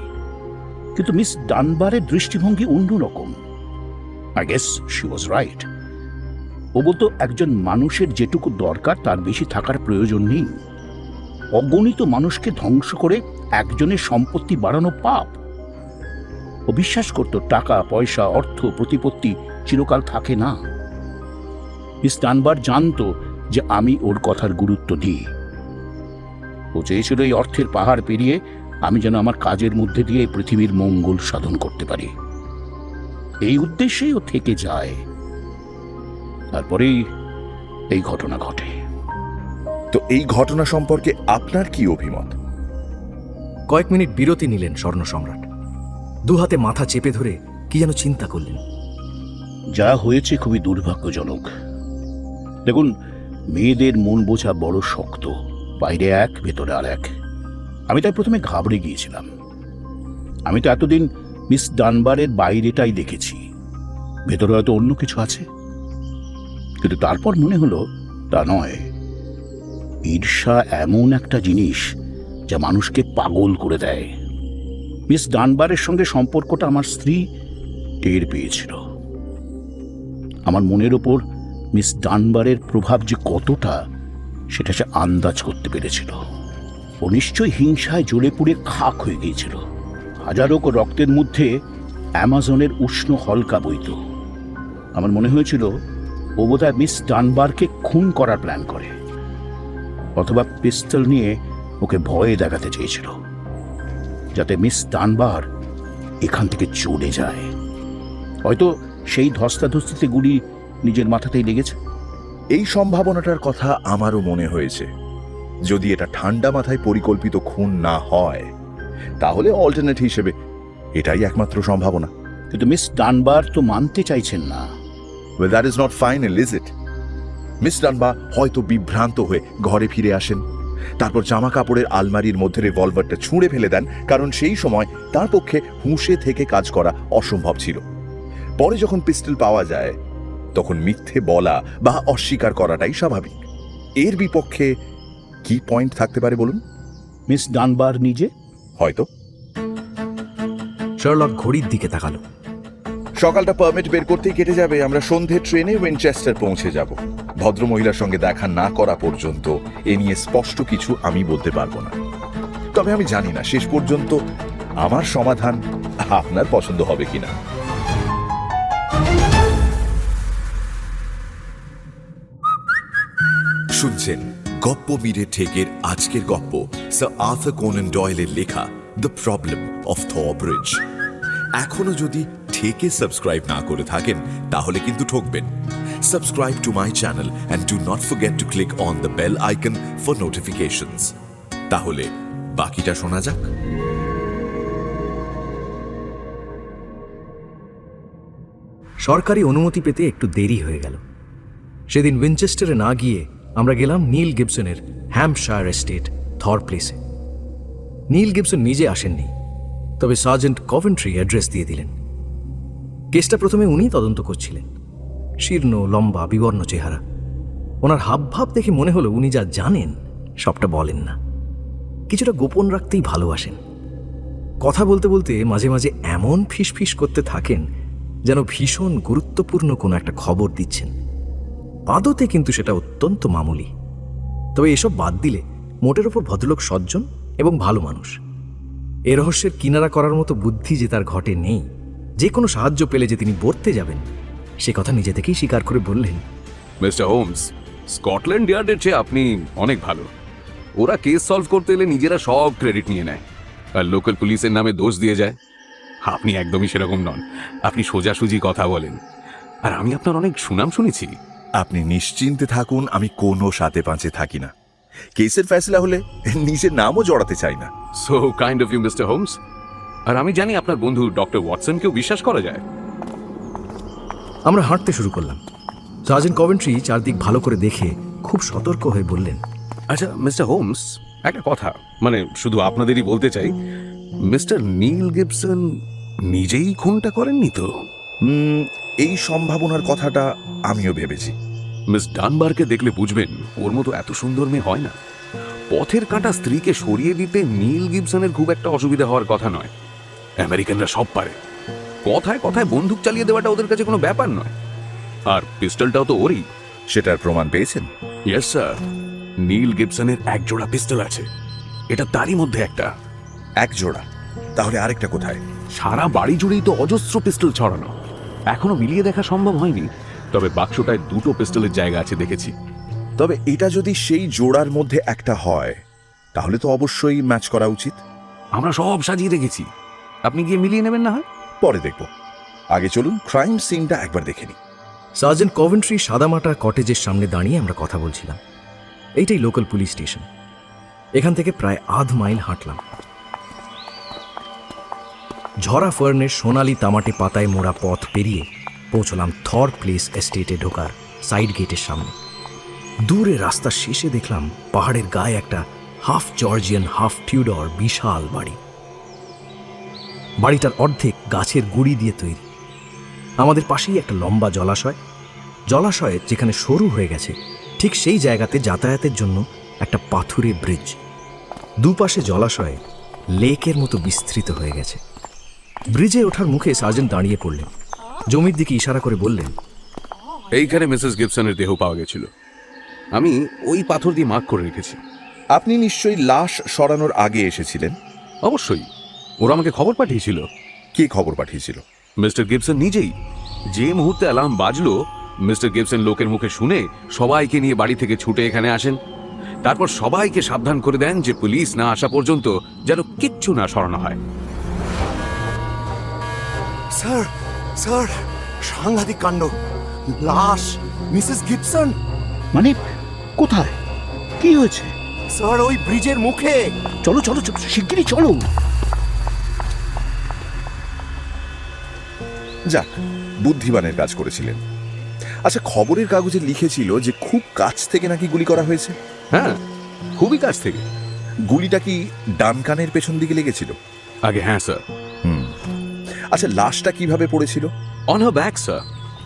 S3: কিন্তু মিস ডানবারের দৃষ্টিভঙ্গি অন্যরকম। I guess she was right. ও বলতো একজন মানুষের যেটুকু দরকার তার বেশি থাকার প্রয়োজন নেই। অগণিত মানুষকে ধ্বংস করে একজনের সম্পত্তি বাড়ানো পাপ। ও বিশ্বাস করত টাকা পয়সা অর্থ প্রতিপত্তি চিরকাল থাকে না। মিস ডানবার জানতো যে আমি ওর কথার গুরুত্ব দিই। ও চেয়েছিল এই অর্থের পাহাড় পেরিয়ে আমি যেন আমার কাজের মধ্যে দিয়ে পৃথিবীর মঙ্গল সাধন করতে পারি। এই উদ্দেশ্যেই ও থেকে যায়। তারপরেই এই ঘটনা ঘটে।
S1: তো এই ঘটনা সম্পর্কে আপনার কি অভিমত?
S2: কয়েক মিনিট বিরতি নিলেন স্বর্ণ সম্রাট। দুহাতে মাথা চেপে ধরে কি যেন চিন্তা করলেন।
S3: যা হয়েছে খুবই দুর্ভাগ্যজনক। দেখুন, মেয়েদের মন বোঝা বড় শক্ত, বাইরে এক ভেতরে আর এক। আমি তাই প্রথমে ঘাবড়ে গিয়েছিলাম। আমি তো এতদিন মিস ডানবারের বাইরেটাই দেখেছি, ভেতরে হয়তো অন্য কিছু আছে। কিন্তু তারপর মনে হলো তা নয়। ঈর্ষা এমন একটা জিনিস যা মানুষকে পাগল করে দেয়। মিস ডানবারের সঙ্গে সম্পর্কটা আমার স্ত্রী টের পেয়েছিল। আমার মনের ওপর মিস ডানবারের প্রভাব যে কতটা, সেটা সে আন্দাজ করতে পেরেছিল। ও নিশ্চয়ই হিংসায় জ্বলে পুড়ে খাক হয়ে গিয়েছিল। হাজারো রক্তের মধ্যে অ্যামাজনের উষ্ণ হলকা বইত। আমার মনে হয়েছিল ও বোধহয় মিস ডানবারকে খুন করার প্ল্যান করে, অথবা পিস্তল নিয়ে ওকে ভয়ে দেখাতে চেয়েছিল, যাতে মিস ডানবার এখান থেকে চলে যায়। হয়তো সেই ধস্তাধস্তিতে গুলি নিজের মাথাতেই লেগেছে।
S1: এই সম্ভাবনাটার কথা আমারও মনে হয়েছে। যদি এটা ঠান্ডা মাথায় পরিকল্পিত খুন না হয়, তাহলে অল্টারনেট হিসেবে এটাই একমাত্র সম্ভাবনা।
S3: কিন্তু মিস ডানবার তো মানতে চাইছেন না।
S1: Well, that is not final, is it? Miss Dunbar হয়তো বিভ্রান্ত হয়ে ঘরে ফিরে আসেন, তারপর জামা কাপড়ের আলমারির মধ্যে রিভলভারটা ছুঁড়ে ফেলে দেন, কারণ সেই সময় তার পক্ষে হুঁশে থেকে কাজ করা অসম্ভব ছিল। পরে যখন পিস্তল পাওয়া যায়, তখন মিথ্যে বলা বা অস্বীকার করাটাই স্বাভাবিক। এর বিপক্ষে কি পয়েন্ট থাকতে পারে বলুন?
S3: মিস ডানবার নিজে
S1: হয়তো।
S2: শার্লক ঘড়ির দিকে তাকালো।
S1: সকালটা পারমিট বের করতেই কেটে যাবে। আমরা সন্ধে ট্রেনে উইনচেস্টার পৌঁছে যাব। ভদ্রমহিলার সঙ্গে দেখা না করা পর্যন্ত এ নিয়ে স্পষ্ট কিছু আমি বলতে পারবো না। তবে আমি জানি না শেষ পর্যন্ত আমার সমাধান আপনার পছন্দ হবে কিনা। শুনছেন গপ্প মিরে ঠেকের আজকের গপ্প, স্যার আর্থার কোনান ডয়েলের লেখা the problem of Thar bridge. এখনো যদি ঠেকে সাবস্ক্রাইব না করে থাকেন, তাহলে কিন্তু ঠকবেন। Subscribe to my channel and do not forget to click on the bell icon for notifications. তাহলে বাকিটা শোনা যাক।
S2: সরকারি অনুমতি পেতে একটু দেরি হয়ে গেল। সেদিন উইনচেস্টারে না গিয়ে আমরা গেলাম নীল গিবসনের হ্যাম্পশায়ার এস্টেট থর প্লেসে। নীল গিবসন নিজে আসেননি, তবে সার্জেন্ট কভেন্ট্রি অ্যাড্রেস দিয়ে দিলেন। কেসটা প্রথমে উনিই তদন্ত করছিলেন। শীর্ণ, লম্বা, বিবর্ণ চেহারা। ওনার হাবভাব দেখে মনে হলো উনি যা জানেন সবটা বলেন না, কিছুটা গোপন রাখতেই ভালোবাসেন। কথা বলতে বলতে মাঝে মাঝে এমন ফিসফিস করতে থাকেন যেন ভীষণ গুরুত্বপূর্ণ কোনো একটা খবর দিচ্ছেন। আদতে কিন্তু সেটা অত্যন্ত মামুলি। তবে এসব বাদ দিলে মোটের ওপর ভদ্রলোক সজ্জন এবং ভালো মানুষ। এ রহস্যের কিনারা করার মতো বুদ্ধি যে তার ঘটে নেই। যে কোনো সাহায্য পেলে যে তিনি বর্তে যাবেন, সে কথা নিজে থেকেই স্বীকার করে বললেন।
S5: মিস্টার হোমস, স্কটল্যান্ড ইয়ার্ডের চেয়ে আপনি অনেক ভালো। ওরা কেস সলভ করতে এলে নিজেরা সব ক্রেডিট নিয়ে নেয় আর লোকাল পুলিশের নামে দোষ দিয়ে যায়। আপনি একদমই সেরকম নন। আপনি সোজাসুজি কথা বলেন, আর আমি আপনার অনেক সুনাম শুনেছি।
S1: আপনি নিশ্চিন্তে থাকুন, আমি কোনো সাথে পাঁচে থাকি না। কেসের ফয়সলা হলে নিজের নামও জড়াতে চাই না।
S5: So kind of you mister Holmes. আর আমি জানি আপনার বন্ধু ডক্টর ওয়াটসনকেও বিশ্বাস করা যায়।
S2: আমরা হাঁটতে শুরু করলাম। সার্জেন্ট কভেন্ট্রি চারদিক ভালো করে দেখে খুব সতর্ক হয়ে বললেন,
S5: আচ্ছা মিস্টার হোমস, একটা কথা, মানে শুধু আপনাদেরই বলতে চাই, মিস্টার নীল গিবসন নিজেই খুনটা করেননি তো?
S1: এই সম্ভাবনার কথাটা আমিও ভেবেছি।
S5: মিস ডানবারকে দেখলে বুঝবেন ওর মতো এত সুন্দর মেয়ে হয় না। পথের কাঁটা স্ত্রীকে সরিয়ে দিতে নীল গিবসনের খুব একটা অসুবিধা হওয়ার কথা নয়। আমেরিকানরা সব পারে। কথায় কথায় বন্দুক চালিয়ে দেওয়াটা ওদের কাছে কোনো ব্যাপার নয়। আর পিস্টলটাও তো ওরই।
S1: সেটার প্রমাণ পেয়েছেন?
S5: ইয়েস স্যার, নীল গিবসনের এক জোড়া পিস্তল আছে। এটা তারই মধ্যে একটা।
S1: এক জোড়া? তাহলে আরেকটা কোথায়?
S5: সারা বাড়ি জুড়েই তো অজস্র পিস্তল ছড়ানো। এখনো মিলিয়ে দেখা সম্ভব হয়নি, তবে বাক্সটায় দুটো পিস্তলের জায়গা আছে দেখেছি।
S1: তবে এটা যদি সেই জোড়ার মধ্যে একটা হয়, তাহলে তো অবশ্যই ম্যাচ করা উচিত।
S5: আমরা সব সাজিয়ে রেখেছি, আপনি গিয়ে মিলিয়ে নেবেন না হয়।
S1: পরে দেখব, আগে চলুন ক্রাইম সিনটা একবার দেখে নিই।
S2: সার্জেন্ট কভেন্ট্রি সাদামাটা কটেজের সামনে দাঁড়িয়ে আমরা কথা বলছিলাম। এইটাই লোকাল পুলিশ স্টেশন। এখান থেকে প্রায় আধ মাইল হাঁটলাম। ঝরা ফার্নের সোনালি তামাটে পাতায় মোড়া পথ পেরিয়ে পৌঁছলাম থর প্লেস এস্টেটে ঢোকার সাইড গেটের সামনে। দূরে রাস্তার শেষে দেখলাম পাহাড়ের গায়ে একটা হাফ জর্জিয়ান হাফ টিউডর বিশাল বাড়ি। বাড়িটার অর্ধেক গাছের গুড়ি দিয়ে তৈরি। আমাদের পাশেই একটা লম্বা জলাশয়। জলাশয়ে যেখানে সরু হয়ে গেছে ঠিক সেই জায়গাতে যাতায়াতের জন্য একটা পাথুরে ব্রিজ। দুপাশে জলাশয়ে লেকের মতো বিস্তৃত হয়ে গেছে। ব্রিজে ওঠার মুখে সার্জেন্ট দাঁড়িয়ে পড়লেন, জমির দিকে ইশারা করে বললেন,
S5: এইখানে মিসেস গিবসনের দেহ পাওয়া গেছিল। আমি ওই পাথর দিয়ে মার্ক করে রেখেছি।
S1: আপনি নিশ্চয়ই লাশ সরানোর আগে এসেছিলেন?
S5: অবশ্যই, ওরা আমাকে খবর পাঠিয়েছিল।
S1: কে খবর পাঠিয়েছিল?
S5: মিস্টার গিবসন নিজেই। যে মুহূর্তে অ্যালার্ম বাজলো, মিস্টার গিবসন লোকের মুখে শুনে সবাইকে নিয়ে বাড়ি থেকে ছুটে এখানে আসেন। তারপর সবাইকে সাবধান করে দেন যে পুলিশ না আসা পর্যন্ত যেন কিচ্ছু না সরানো হয়।
S6: স্যার, স্যার, সাংঘাতিক কাণ্ড। লাশ মিসেস গিবসন।
S3: মানে কোথায়, কি হয়েছে?
S6: স্যার, ওই ব্রিজের মুখে।
S3: চলো চলো চলো, শিগগিরই চলো।
S1: যাক, বুদ্ধিমানের কাজ করেছিলেন। আচ্ছা, খবরের কাগজে লিখেছিল যে খুব কাছ থেকে নাকি গুলি করা হয়েছে।
S5: হ্যাঁ, খুবই কাছ থেকে।
S1: গুলিটা কি ডান কানের পেছন দিকে লেগেছিল?
S5: আগে হ্যাঁ স্যার।
S1: আচ্ছা, লাশটা কিভাবে পড়েছিল?
S5: On her back sir.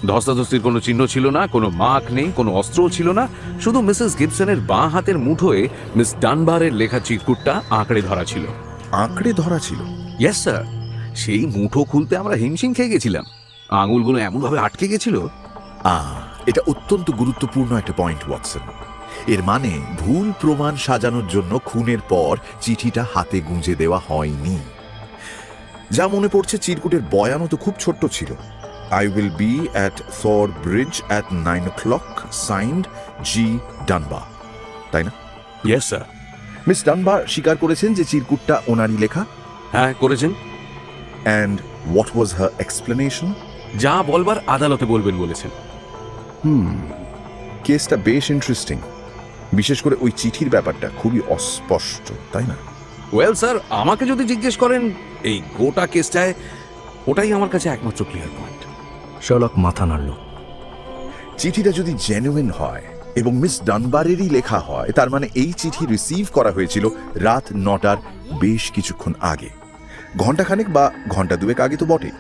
S5: ধস্তাধস্তির কোনো চিহ্ন ছিল না, কোনো মার্ক নেই, কোনো অস্ত্রও ছিল না। শুধু মিসেস গিবসনের বাঁ হাতের মুঠোয় মিস ডানবারের লেখা চিরকুটটা আঁকড়ে ধরা ছিল।
S1: আঁকড়ে ধরা ছিল?
S5: Yes sir. সেই মুঠো খুলতে আমরা হিমশিম খেয়ে গেছিলাম। আঙুলগুলো এমনভাবে আটকে গেছিল।
S1: এটা অত্যন্ত গুরুত্বপূর্ণ একটা পয়েন্ট, ওয়াটসন। এর মানে ভুল প্রমাণ সাজানোর জন্য খুনের পর চিঠিটা হাতে গুঁজে দেওয়া হয়নি। যা মনে পড়ছে, চিরকুটের বয়ানও তো খুব ছোট্ট ছিল। I will be at Thor bridge at 9 o'clock, signed G Dunbar, তাই না?
S5: Yes sir.
S1: মিস ডানবার স্বীকার করেছেন যে চিরকুটটা ওনারই লেখা।
S5: হ্যাঁ, করেছেন।
S1: And what was her explanation?
S5: যা বলবার আদালতে বলবেন বলেছেন।
S1: কেসটা বেশ ইন্টারেস্টিং, বিশেষ করে ওই চিঠির ব্যাপারটা খুবই অস্পষ্ট, তাই না?
S5: ওয়েল স্যার, আমাকে যদি জিজ্ঞেস করেন এই গোটা কেসটায় ওটাই আমার কাছে একমাত্র ক্লিয়ার পয়েন্ট।
S2: শার্লক মাথা নাড়ল।
S1: চিঠিটা যদি জেনুইন হয় এবং মিস ডানবারেরই লেখা হয়, তার মানে এই চিঠি রিসিভ করা হয়েছিল রাত 9টার বেশ কিছুক্ষণ আগে, ঘন্টাখানেক বা ঘন্টা দুয়েক আগে তো বটে।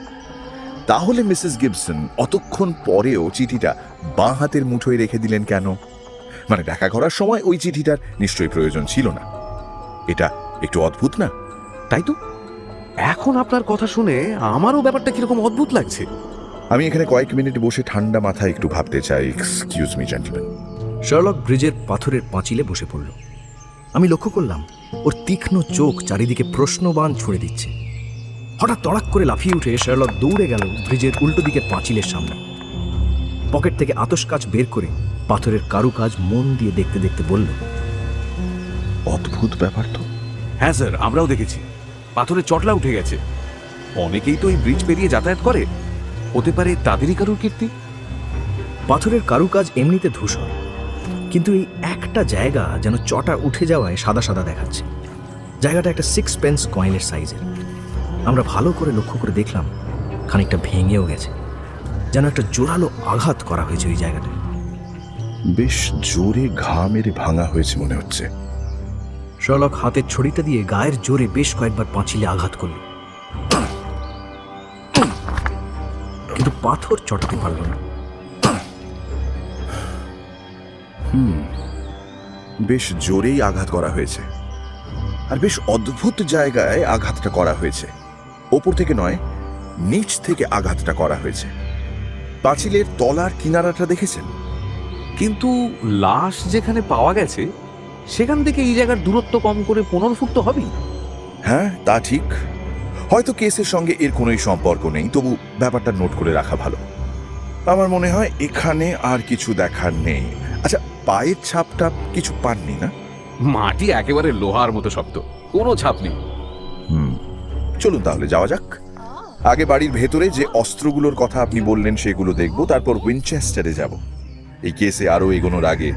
S1: তাহলে মিসেস গিবসন অতক্ষণ পরেও চিঠিটা বাঁ হাতের মুঠোয় রেখে দিলেন কেন? মানে দেখা করার সময় ওই চিঠিটার নিশ্চয়ই প্রয়োজন ছিল না। এটা একটু অদ্ভুত না?
S5: তাই তো, এখন আপনার কথা শুনে আমারও ব্যাপারটা কিরকম অদ্ভুত লাগছে।
S1: আমি এখানে কয়েক মিনিট বসে ঠান্ডা মাথায় একটু ভাবতে চাই। Excuse me gentleman.
S2: শার্লক ব্রিজের পাথরের পাঁচিলে বসে পড়ল। আমি লক্ষ্য করলাম ওর তীক্ষ্ণ চোখ চারিদিকে প্রশ্নবাণ ছুড়ে দিচ্ছে। হঠাৎ তড়াক করে লাফিয়ে উঠে শার্লক দৌড়ে গেল ব্রিজের উল্টো দিকের পাঁচিলের সামনে। পকেট থেকে আতশকাচ বের করে পাথরের কারুকাজ মন দিয়ে দেখতে দেখতে বলল,
S1: অদ্ভুত ব্যাপার তো।
S5: হ্যাঁ স্যার, আমরাও দেখেছি। পাথরের চটলা উঠে গেছে। অনেকেই তো এই ব্রিজ পেরিয়ে যাতায়াত করে, হতে পারে তাদেরই কারুর কীর্তি।
S2: পাথরের কারুকাজ এমনিতে ধূসর, কিন্তু এই একটা জায়গা যেন চটা উঠে যাওয়ায় সাদা সাদা দেখাচ্ছে। জায়গাটা একটা 6 পেন্স কয়েনের সাইজের। আমরা ভালো করে লক্ষ্য করে দেখলাম খানিকটা ভেঙেও গেছে, যেন একটা জোরালো আঘাত করা হয়েছে ওই জায়গাটায়।
S1: বেশ জোরে ঘা মেরে ভাঙা হয়েছে মনে হচ্ছে।
S2: শার্লক হাতের ছড়িটা দিয়ে গায়ের জোরে বেশ কয়েকবার পাঁচিলে আঘাত করল, কিন্তু পাথর চটাতে পারল না।
S1: বেশ জোরেই আঘাত করা হয়েছে, আর বেশ অদ্ভুত জায়গায় আঘাতটা করা হয়েছে। ওপর থেকে নয়, নিচ থেকে আঘাতটা করা হয়েছে। পাঁচিলের তলার কিনারাটা দেখেছেন?
S5: কিন্তু লাশ যেখানে পাওয়া গেছে সেখান থেকে এই জায়গার দূরত্ব কম করে 15 ফুট তো হবেই।
S1: হ্যাঁ, তা ঠিক। হয়তো কেসের সঙ্গে এর কোনোই সম্পর্ক নেই, তবু ব্যাপারটা নোট করে রাখা ভালো। আমার মনে হয় এখানে আর কিছু দেখার নেই। আচ্ছা, পায়ের ছাপটা কিছু পাননি না?
S5: মাটি একেবারে লোহার মতো শক্ত, কোনো ছাপ নেই।
S1: চলুন তাহলে যাওয়া যাক। আগে বাড়ির ভেতরে যে অস্ত্রগুলোর কথা আপনি বললেন সেগুলো দেখব, তারপর উইনচেস্টারে যাব। এই কেসে আরো এগোনোর আগে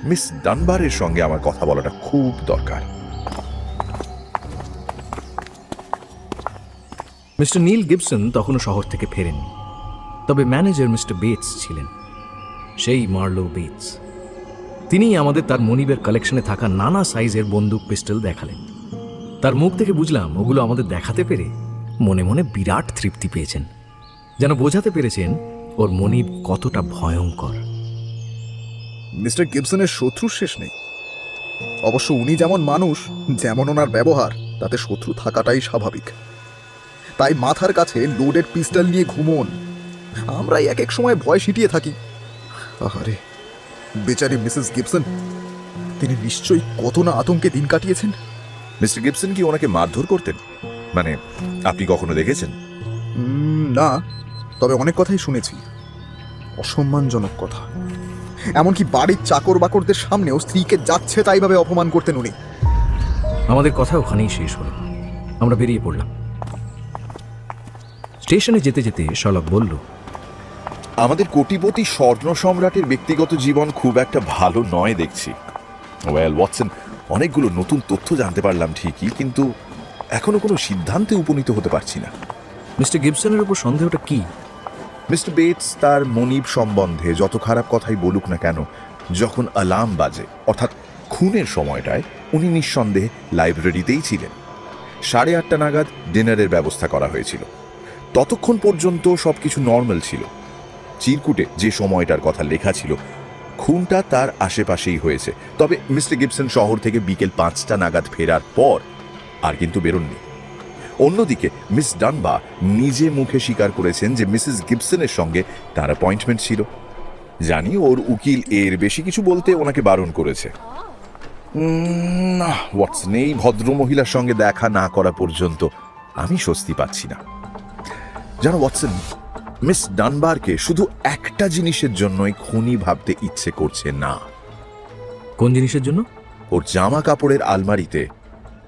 S1: মিস ডানবারের সঙ্গে আমার কথা বলাটা খুব দরকার।
S2: মিস্টার নীল গিবসন তখনও শহর থেকে ফেরেননি, তবে ম্যানেজার মিস্টার বেটস ছিলেন, সেই মার্লো বেটস। তিনিই আমাদের তার মনিবের কালেকশনে থাকা নানা সাইজের বন্দুক পিস্টল দেখালেন। তার মুখ থেকে বুঝলাম ওগুলো আমাদের দেখাতে পেরে মনে মনে বিরাট তৃপ্তি পেয়েছেন, যেন বোঝাতে পেরেছেন ওর মনিব কতটা ভয়ঙ্কর।
S4: মিস্টার গিবসনের শত্রুর শেষ নেই। অবশ্য উনি যেমন মানুষ, যেমন ওনার ব্যবহার, তাতে শত্রু থাকাটাই স্বাভাবিক। তাই মাথার কাছে লোডেড পিস্টল নিয়ে ঘুমোন, আমরাই এক এক সময় ভয় সিটিয়ে থাকি। আহারে, বেচারি মিসেস গিবসন, তিনি নিশ্চয়ই কত না আতঙ্কে দিন কাটিয়েছেন।
S1: মিস্টার গিবসন কি ওনাকে মারধর করতেন? মানে আপনি কখনো দেখেছেন?
S4: না, তবে অনেক কথাই শুনেছি, অসম্মানজনক কথা। এমনকি বাড়ির চাকর বাকরদের সামনেও স্ত্রীকে যাচ্ছে তাইভাবে অপমান করতেন উনি।
S2: আমাদের কথা ওখানেই শেষ হলো। আমরা বেরিয়ে পড়লাম। স্টেশনে যেতে যেতে শার্লক বলল,
S1: আমাদের কোটিপতি স্বর্ণ সম্রাটের ব্যক্তিগত জীবন খুব একটা ভালো নয় দেখছি। ওয়েল ওয়াটসন, অনেকগুলো নতুন তথ্য জানতে পারলাম ঠিকই, কিন্তু এখনো কোনো সিদ্ধান্তে উপনীত হতে পারছি না।
S2: মিস্টার গিবসনের উপর সন্দেহটা কি?
S1: মিস্টার বেটস তার মনিব সম্বন্ধে যত খারাপ কথাই বলুক না কেন, যখন অ্যালার্ম বাজে অর্থাৎ খুনের সময়টায় উনি নিঃসন্দেহে লাইব্রেরিতেই ছিলেন। 8:30 নাগাদ ডিনারের ব্যবস্থা করা হয়েছিল। ততক্ষণ পর্যন্ত সবকিছু নর্মাল ছিল। চিরকুটে যে সময়টার কথা লেখা ছিল, খুনটা তার আশেপাশেই হয়েছে। তবে মিস্টার গিবসন শহর থেকে বিকেল 5টা নাগাদ ফেরার পর আর কিন্তু বেরোননি। অন্যদিকে মিস ডানবা নিজে মুখে স্বীকার করেছেন যে মিসেস গিবসনের সঙ্গে তার অ্যাপয়েন্টমেন্ট ছিল। জানি ওর উকিল এর বেশি কিছু বলতে ওনাকে বারণ করেছে। না ওয়াটসন, এই ভদ্রমহিলার সঙ্গে দেখা না করা পর্যন্ত আমি স্বস্তি পাচ্ছি না। জানো ওয়াটসন, মিস ডানবারকে শুধু একটা জিনিসের জন্যই খুনি ভাবতে ইচ্ছে করছে না।
S2: কোন জিনিসের জন্য?
S1: ওর জামা কাপড়ের আলমারিতে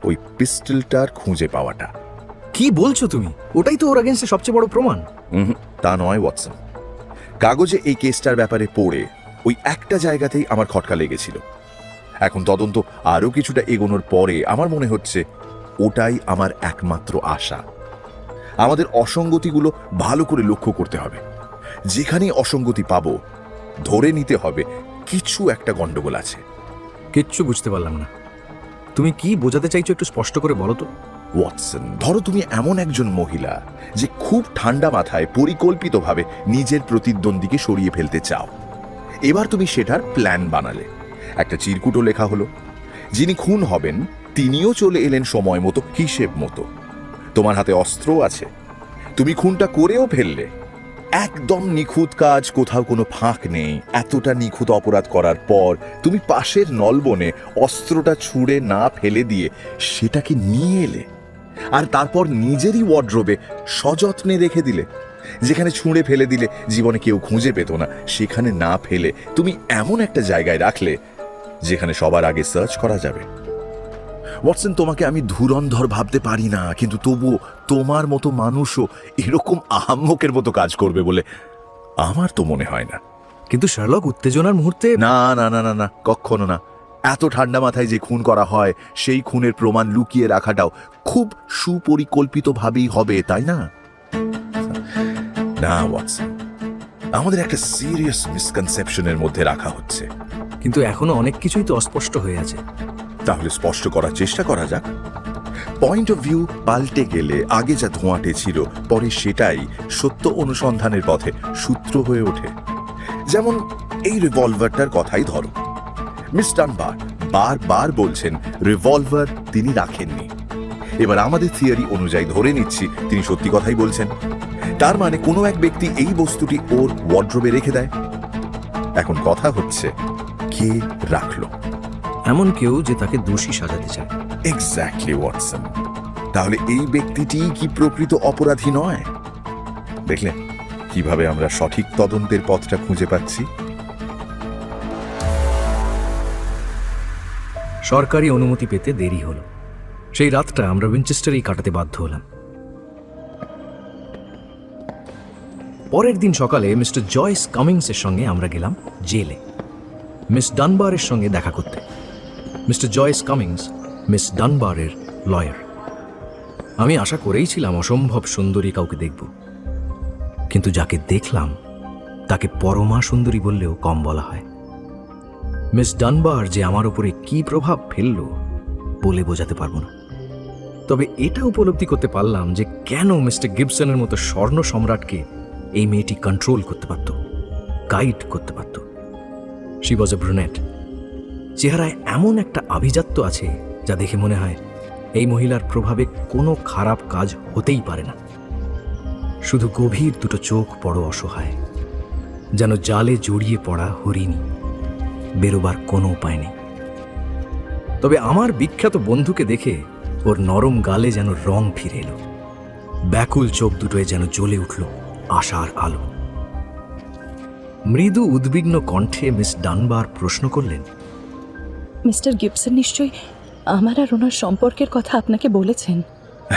S1: ওই পিস্টলটার খুঁজে পাওয়াটা।
S2: কি বলছো তুমি? ওটাই তো ওর এগেন্স্টে সবচেয়ে বড় প্রমাণ।
S1: তা নয় ওয়াটসন, কাগজে এই কেসটার ব্যাপারে পড়ে ওই একটা জায়গাতেই আমার খটকা লেগেছিল। এখন তদন্ত আরও কিছুটা এগোনোর পরে আমার মনে হচ্ছে ওটাই আমার একমাত্র আশা। আমাদের অসঙ্গতিগুলো ভালো করে লক্ষ্য করতে হবে। যেখানেই অসঙ্গতি পাবো, ধরে নিতে হবে কিছু একটা গন্ডগোল আছে।
S2: কিচ্ছু বুঝতে পারলাম না। তুমি কি বোঝাতে চাইছো একটু স্পষ্ট করে বলো তো।
S1: ওয়াটসন, ধরো তুমি এমন একজন মহিলা যে খুব ঠান্ডা মাথায় পরিকল্পিতভাবে নিজের প্রতিদ্বন্দ্বীকে সরিয়ে ফেলতে চাও। এবার তুমি সেটার প্ল্যান বানালে, একটা চিরকুটও লেখা হলো। যিনি খুন হবেন তিনিও চলে এলেন সময় মতো, হিসেব মতো। তোমার হাতে অস্ত্র আছে, তুমি খুনটা করেও ফেললে। একদম নিখুঁত কাজ, কোথাও কোনো ফাঁক নেই। এতটা নিখুঁত অপরাধ করার পর তুমি পাশের নলবনে অস্ত্রটা ছুঁড়ে না ফেলে দিয়ে সেটাকে নিয়ে এলে, আর তারপর নিজেরই ওয়ার্ড্রোবে সযত্নে রেখে দিলে। যেখানে ছুঁড়ে ফেলে দিলে জীবনে কেউ খুঁজে পেত না, সেখানে না ফেলে তুমি এমন একটা জায়গায় রাখলে যেখানে সবার আগে সার্চ করা যাবে। ওয়াটসন, তোমাকে আমি ধুরন্ধর ভাবতে পারি না, কিন্তু তবুও তোমার মতো মানুষও এরকম আহাম্মকের মতো কাজ করবে বলে আমার তো মনে হয় না।
S2: কিন্তু শার্লক, উত্তেজনার মুহূর্তে
S1: না না না না না, কখনো না। এত ঠান্ডা মাথায় যে খুন করা হয়, সেই খুনের প্রমাণ লুকিয়ে রাখাটাও খুব সুপরিকল্পিতভাবেই হবে, তাই না? না ওয়াটসন, আমাদের একটা সিরিয়াস মিসকনসেপশনের মধ্যে রাখা হচ্ছে।
S2: কিন্তু এখনো অনেক কিছুই তো অস্পষ্ট হয়ে আছে।
S1: তাহলে স্পষ্ট করার চেষ্টা করা যাক। পয়েন্ট অফ ভিউ পাল্টে গেলে আগে যা ধোঁয়াটে ছিল, পরে সেটাই সত্য অনুসন্ধানের পথে সূত্র হয়ে ওঠে। যেমন এই রিভলভারটার কথাই ধরো। মিস ডানবার বারবার বলছেন রিভলভার তিনি রাখেননি। এবার আমাদের থিওরি অনুযায়ী ধরে নিচ্ছি তিনি সত্যি কথাই বলছেন। তার মানে কোনো এক ব্যক্তি এই বস্তুটি ওর ওয়ার্ড্রোবে রেখে দেয়। এখন কথা হচ্ছে, কে রাখলো?
S2: এমন কেউ যে তাকে দোষী সাজাতে চায়।
S1: Exactly Watson. তাহলে এই ব্যক্তিটি কি প্রকৃত অপরাধী নয়? দেখলেন কিভাবে আমরা সঠিক তদন্তের পথটা খুঁজে পাচ্ছি।
S2: সরকারি অনুমতি পেতে দেরি হলো। সেই রাতটা আমরা উইনচেস্টারেই কাটাতে বাধ্য হলাম। পরের দিন সকালে মিস্টার জয়েস কামিংসের সঙ্গে আমরা গেলাম জেলে মিস ডানবারের সঙ্গে দেখা করতে। মিস্টার জয়েস কামিংস মিস ডানবারের লয়ার। আমি আশা করেইছিলাম অসম্ভব সুন্দরী কাউকে দেখব, কিন্তু যাকে দেখলাম তাকে পরমা সুন্দরী বললেও কম বলা হয়। মিস ডানবার যে আমার উপরে কি প্রভাব ফেলল বলে বোঝাতে পারবো না, তবে এটা উপলব্ধি করতে পারলাম যে কেন মিস্টার গিবসনের মতো স্বর্ণ সম্রাটকে এই মেয়েটি কন্ট্রোল করতে পারত, গাইড করতে পারত। She was A brunette. চেহারায় এমন একটা আভিজাত্য আছে যা দেখে মনে হয় এই মহিলার প্রভাবে কোনো খারাপ কাজ হতেই পারে না। শুধু গভীর দুটো চোখ বড় অসহায়, যেন জালে জড়িয়ে পড়া হরিণী, বেরোবার কোনো উপায় নেই। তবে আমার বিখ্যাত বন্ধুকে দেখে ওর নরম গালে যেন রং ফিরে এলো, ব্যাকুল চোখ দুটোয় যেন জ্বলে উঠল আশার আলো। মৃদু উদ্বিগ্ন কণ্ঠে মিস ডানবার প্রশ্ন করলেন,
S7: মিস্টার গিবসন নিশ্চয়ই আমার আর ওনার সম্পর্কের কথা আপনাকে বলেছেন?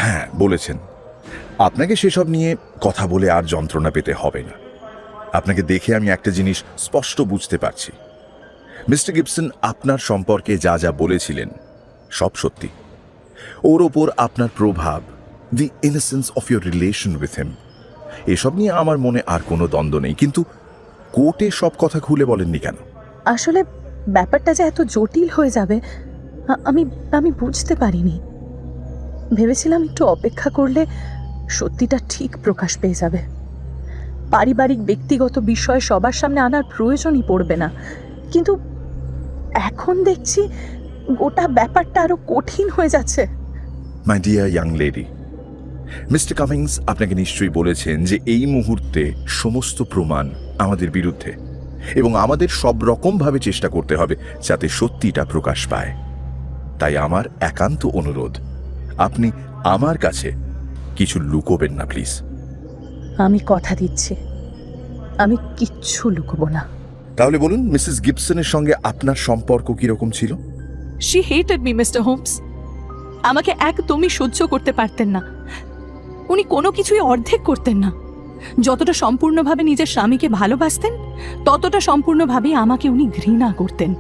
S1: হ্যাঁ, বলেছেন। আপনাকে সেসব নিয়ে কথা বলে আর যন্ত্রণা পেতে হবে না। আপনাকে দেখে আমি একটা জিনিস স্পষ্ট বুঝতে পারছি। মিস্টার গিবসন আপনার সম্পর্কে যা যা বলেছিলেন সব সত্যি। ওর ওপর আপনার প্রভাব, the innocence of your relation with him, এসব নিয়ে আমার মনে আর কোনো দ্বন্দ্ব নেই। কিন্তু কোর্টে সব কথা খুলে বলেননি কেন?
S7: আসলে ব্যাপারটা যে এত জটিল হয়ে যাবে আমি আমি বুঝতে পারিনি। ভেবেছিলাম একটু অপেক্ষা করলে সত্যিটা ঠিক প্রকাশ পেয়ে যাবে। পারিবারিক ব্যক্তিগত বিষয় সবার সামনে আনার প্রয়োজনই পড়বে না, কিন্তু এখন দেখছি গোটা ব্যাপারটা আরো কঠিন হয়ে যাচ্ছে।
S1: My dear young lady, mister Cummins আপনাকে নিশ্চয়ই বলেছেন যে এই মুহূর্তে সমস্ত প্রমাণ আমাদের বিরুদ্ধে, এবং আমাদের সব রকমভাবে চেষ্টা করতে হবে যাতে সত্যিটা প্রকাশ পায়। তাই আমার একান্ত অনুরোধ, আপনি আমার কাছে কিছু লুকোবেন না প্লিজ।
S7: আমি কথা দিচ্ছি, আমি কিচ্ছু লুকোবো না।
S1: তাহলে বলুন, মিসেস গিবসনের সঙ্গে আপনার সম্পর্ক কিরকম ছিল?
S7: She hated me mister Holmes. আমাকে একদমই সহ্য করতে পারতেন না। উনি কোনো কিছুই অর্ধেক করতেন না। যতটা সম্পূর্ণভাবে নিজের স্বামীকে ভালোবাসতেন, ততটা সম্পূর্ণভাবেই আমাকে উনি ঘৃণা করতেন।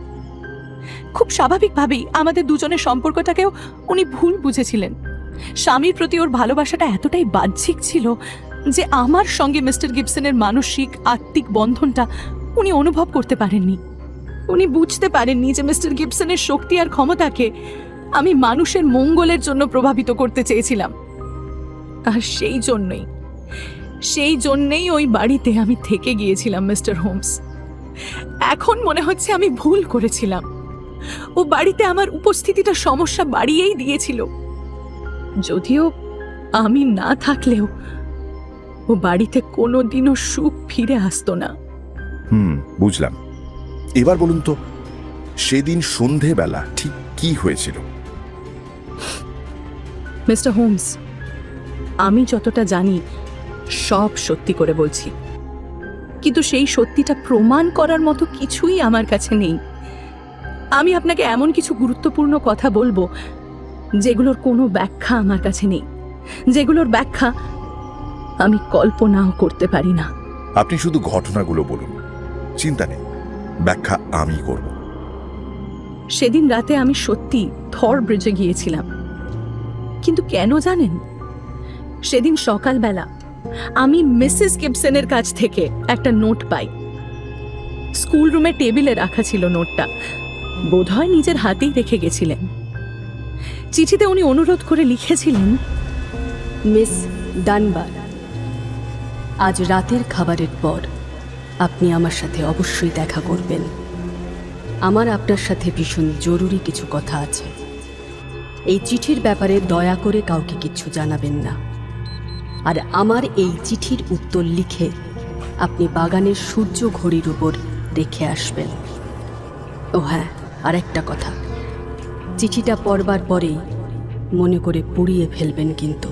S7: খুব স্বাভাবিকভাবেই আমাদের দুজনের সম্পর্কটাকেও উনি ভুল বুঝেছিলেন। স্বামীর প্রতি ওর ভালোবাসাটা এতটাই বাহ্যিক ছিল যে আমার সঙ্গে মিস্টার গিবসনের মানসিক আত্মিক বন্ধনটা উনি অনুভব করতে পারেননি। উনি বুঝতে পারেননি যে মিস্টার গিবসনের শক্তি আর ক্ষমতাকে আমি মানুষের মঙ্গলের জন্য প্রভাবিত করতে চেয়েছিলাম। আর সেই জন্যই ওই বাড়িতে আমি থেকে গিয়েছিলাম মিস্টার হোমস। এখন মনে হচ্ছে আমি ভুল করেছিলাম। ও বাড়িতে আমার উপস্থিতিটা সমস্যা বাড়িয়েই দিয়েছিল। যদিও আমি না থাকলেও ও বাড়িতে কোনোদিনও সুখ ফিরে আসতো না।
S1: বুঝলাম। এবার বলুন তো, সেদিন সন্ধেবেলা ঠিক কি হয়েছিল?
S7: মিস্টার হোমস, আমি যতটা জানি সব সত্যি করে বলছি, কিন্তু সেই সত্যিটা প্রমাণ করার মতো কিছুই আমার কাছে নেই। আমি আপনাকে এমন কিছু গুরুত্বপূর্ণ কথা বলবো যেগুলোর কোনো ব্যাখ্যা আমার কাছে নেই, যেগুলোর ব্যাখ্যা আমি কল্পনাও করতে পারি না।
S1: আপনি শুধু ঘটনাগুলো বলুন, চিন্তা নেই, ব্যাখ্যা আমি করব।
S7: সেদিন রাতে আমি সত্যি থর ব্রিজে গিয়েছিলাম, কিন্তু কেন জানেন? সেদিন সকালবেলা আমি মিসেস গিবসনের কাছ থেকে একটা নোট পাই। স্কুল রুমে টেবিলে রাখা ছিল নোটটা, বোধহয় নিজের হাতেই রেখে গেছিলেন। চিঠিতে উনি অনুরোধ করে লিখেছিলেন,
S8: মিস ডানবার, আজ রাতের খাবারের পর আপনি আমার সাথে অবশ্যই দেখা করবেন। আমার আপনার সাথে ভীষণ জরুরি কিছু কথা আছে। এই চিঠির ব্যাপারে দয়া করে কাউকে কিচ্ছু জানাবেন না। আর আমার এই চিঠির উত্তর লিখে আপনি বাগানের সূর্য ঘড়ির উপর রেখে আসবেন। ও হ্যাঁ, আর একটা কথা, চিঠিটা পড়বার পরেই মনে করে পুড়িয়ে ফেলবেন কিন্তু।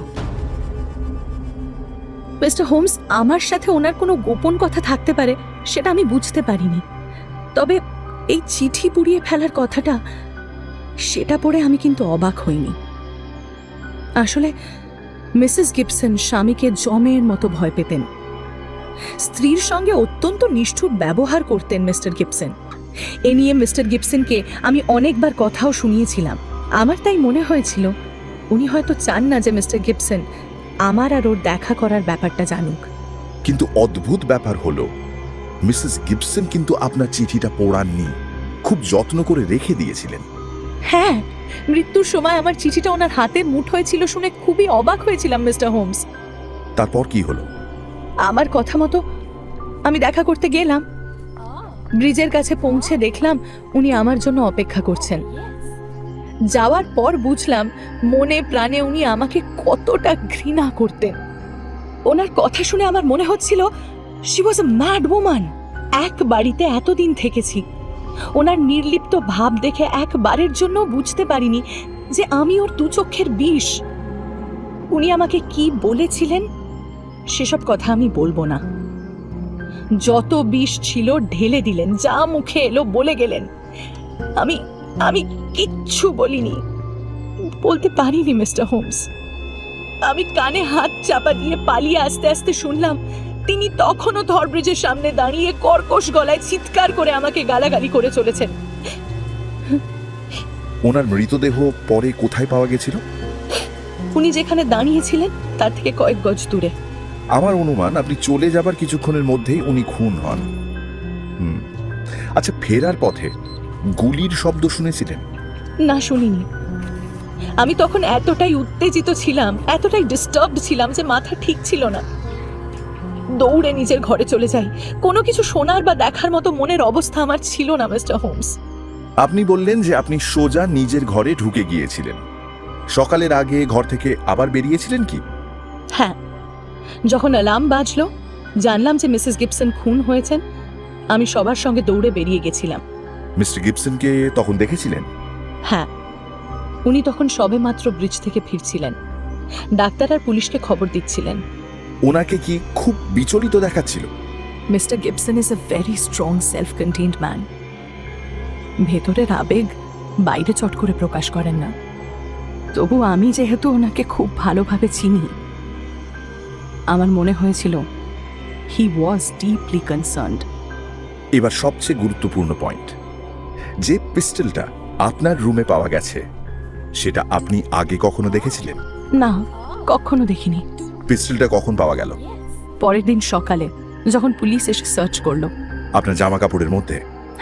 S7: মিস্টার হোমস, আমার সাথে ওনার কোনো গোপন কথা থাকতে পারে সেটা আমি বুঝতে পারিনি, তবে এই চিঠি পুড়িয়ে ফেলার কথাটা, সেটা পড়ে আমি কিন্তু অবাক হইনি। আসলে মিসেস গিবসন স্বামীকে জমের মতো ভয় পেতেন। স্ত্রীর সঙ্গে অত্যন্ত নিষ্ঠুর ব্যবহার করতেন মিস্টার গিবসন। এ নিয়ে মিস্টার গিবসনকে আমি অনেকবার কথাও শুনিয়েছিলাম। আমার তাই মনে হয়েছিল উনি হয়তো চান না যে মিস্টার গিবসন আমার আর ওর দেখা করার ব্যাপারটা জানুক।
S1: কিন্তু অদ্ভুত ব্যাপার হলো মিসেস গিবসন কিন্তু আপনার চিঠিটা পড়াননি, খুব যত্ন করে রেখে দিয়েছিলেন।
S7: হ্যাঁ, মৃত্যুর সময় আমার চিঠিটা ওনার হাতের মুঠোয় ছিল শুনে খুবই অবাক হয়েছিলাম মিস্টার হোমস।
S1: তারপর কি হলো?
S7: আমার কথা মতো আমি দেখা করতে গেলাম। ব্রিজের কাছে পৌঁছে দেখলাম উনি আমার জন্য অপেক্ষা করছেন। যাওয়ার পর বুঝলাম মনে প্রাণে উনি আমাকে কতটা ঘৃণা করতেন। ওনার কথা শুনে আমার মনে হচ্ছিল she was a mad woman. এক বাড়িতে এতদিন থেকেছি, ওনার নির্লিপ্ত ভাব দেখে একবারের জন্য বুঝতে পারিনি যে আমি ওর দু চক্ষের বিষ। উনি আমাকে কি বলেছিলেন সেসব কথা আমি বলবো না। যত বিষ ছিল ঢেলে দিলেন, যা মুখে এলো বলে গেলেন। আমি আমি কিচ্ছু বলিনি, বলতে পারিনি মিস্টার হোমস। আমি কানে হাত চাপা দিয়ে পালিয়ে আস্তে আস্তে শুনলাম তিনি তখনও থরব্রিজের সামনে দাঁড়িয়ে কর্কশ গলায় চিৎকার করে আমাকে গালাগালি করে চলেছেন।
S1: ওনার মৃতদেহ পরে কোথায় পাওয়া গেছিল?
S7: উনি যেখানে দাঁড়িয়েছিলেন তার থেকে কয়েক গজ দূরে।
S1: আমার অনুমান আপনি চলে যাবার কিছুক্ষণের মধ্যেই উনি খুন হন। আচ্ছা, ফেরার পথে গুলির শব্দ শুনেছিলেন?
S7: না, শুনিনি। আমি তখন এতটাই উত্তেজিত ছিলাম, এতটাই ডিস্টার্বড ছিলাম যে মাথা ঠিক ছিল না। দৌড়ে নিজের ঘরে চলে যাই। কোনো কিছু শোনার বা দেখার মতো মনের অবস্থা আমার ছিল না মিস্টার হোমস।
S1: আপনি বললেন যে আপনি সোজা নিজের ঘরে ঢুকে গিয়েছিলেন। সকালের আগে ঘর থেকে আবার বেরিয়েছিলেন কি?
S7: হ্যাঁ, যখন অ্যালার্ম বাজলো, জানলাম যে মিসেস গিবসন খুন হয়েছেন, আমি সবার সঙ্গে দৌড়ে বেরিয়ে গেছিলাম।
S1: মিস্টার গিবসনকে তখন দেখেছিলেন?
S7: হ্যাঁ, উনি তখন সবেমাত্র ব্রিজ থেকে ফিরছিলেন। ডাক্তার আর পুলিশকে খবর দিচ্ছিলেন।
S1: ওনাকে কি খুব বিচলিত দেখাচ্ছিল?
S7: Mister Gibson is a very strong self contained man. ভেতরের আবেগ বাইরে চট করে প্রকাশ করেন না। তবু আমি যেহেতু ওনাকে খুব ভালোভাবে চিনি, আমার মনে হয়েছিল হি ওয়াজ ডিপলি কনসার্নড।
S1: এবার সবচেয়ে গুরুত্বপূর্ণ পয়েন্ট, যে পিস্টলটা আপনার রুমে পাওয়া গেছে সেটা আপনি আগে কখনো দেখেছিলেন?
S7: না, কখনো দেখিনি।
S1: পিস্টলটা কখন পাওয়া গেল?
S7: পরের দিন সকালে, যখন পুলিশ এসে সার্চ করলো।
S1: আপনার জামা কাপড়ের মধ্যে?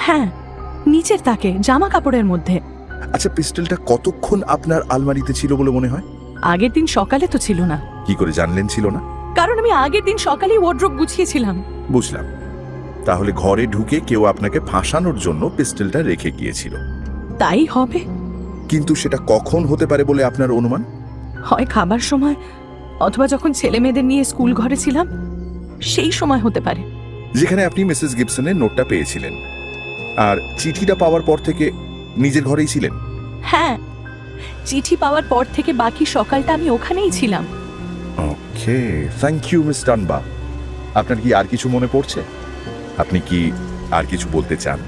S7: হ্যাঁ, নিচের তাকে জামা কাপড়ের মধ্যে।
S1: আচ্ছা, পিস্টলটা কতক্ষণ আপনার আলমারিতে ছিল বলে মনে হয়?
S7: আগের দিন সকালে তো ছিল না।
S1: কি করে জানলেন ছিল না?
S7: কারণ আমি আগের দিন সকালেই ওয়ার্ড্রোব গুছিয়েছিলাম।
S1: বুঝলাম। তাহলে ঘরে ঢুকে কেউ আপনাকে ফাঁসানোর জন্য পিস্টলটা রেখে গিয়েছিল।
S7: তাই হবে।
S1: কিন্তু সেটা কখন হতে পারে বলে আপনার অনুমান?
S7: হয় খাবার সময়, অথবা যখন ছেলে মেয়েদের নিয়ে স্কুল ঘরে ছিলাম সেই সময় হতে পারে।
S1: যেখানে আপনি মিসেস গিবসনের নোটটা পেয়েছিলেন আর চিঠিটা পাওয়ার পর থেকে নিজের ঘরেই ছিলেন?
S7: হ্যাঁ, চিঠি পাওয়ার পর থেকে বাকি সকালটা আমি ওখানেই ছিলাম।
S1: ওকে, থ্যাংক ইউ মিস ডানবা। আপনার কি আর কিছু মনে পড়ছে? আপনি কি আর কিছু বলতে চান?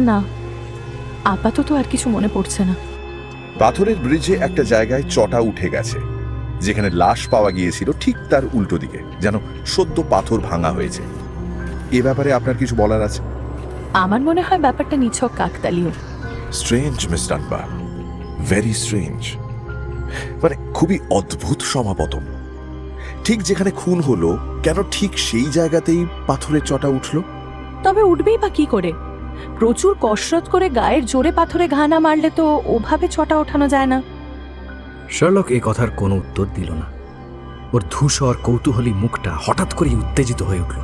S7: না, আপাতত আর কিছু মনে পড়ছে না।
S1: পাথরের ব্রিজে একটা জায়গায় চটা উঠে গেছে। যেখানে লাশ পাওয়া গিয়েছিল ঠিক তার উল্টো দিকে, যেন সদ্য পাথর ভাঙা হয়েছে। এ ব্যাপারে আপনার কিছু বলার আছে?
S7: আমার মনে হয় ব্যাপারটা নিছক কাকতালীয়।
S1: Strange miss Danvers, very strange. মানে খুবই অদ্ভুত সমাপতন। ঠিক যেখানে খুন হলো, কেন ঠিক সেই জায়গাতেই পাথরের চটা উঠলো?
S7: তবে উঠবেই বা কি করে? প্রচুর কসরত করে গায়ের জোরে পাথরে ঘা না মারলে তো ওভাবে চটা ওঠানো যায় না।
S2: শার্লক এই কথার কোনো উত্তর দিল না। ওর ধূসর কৌতূহলী মুখটা হঠাৎ করেই উত্তেজিত হয়ে উঠল।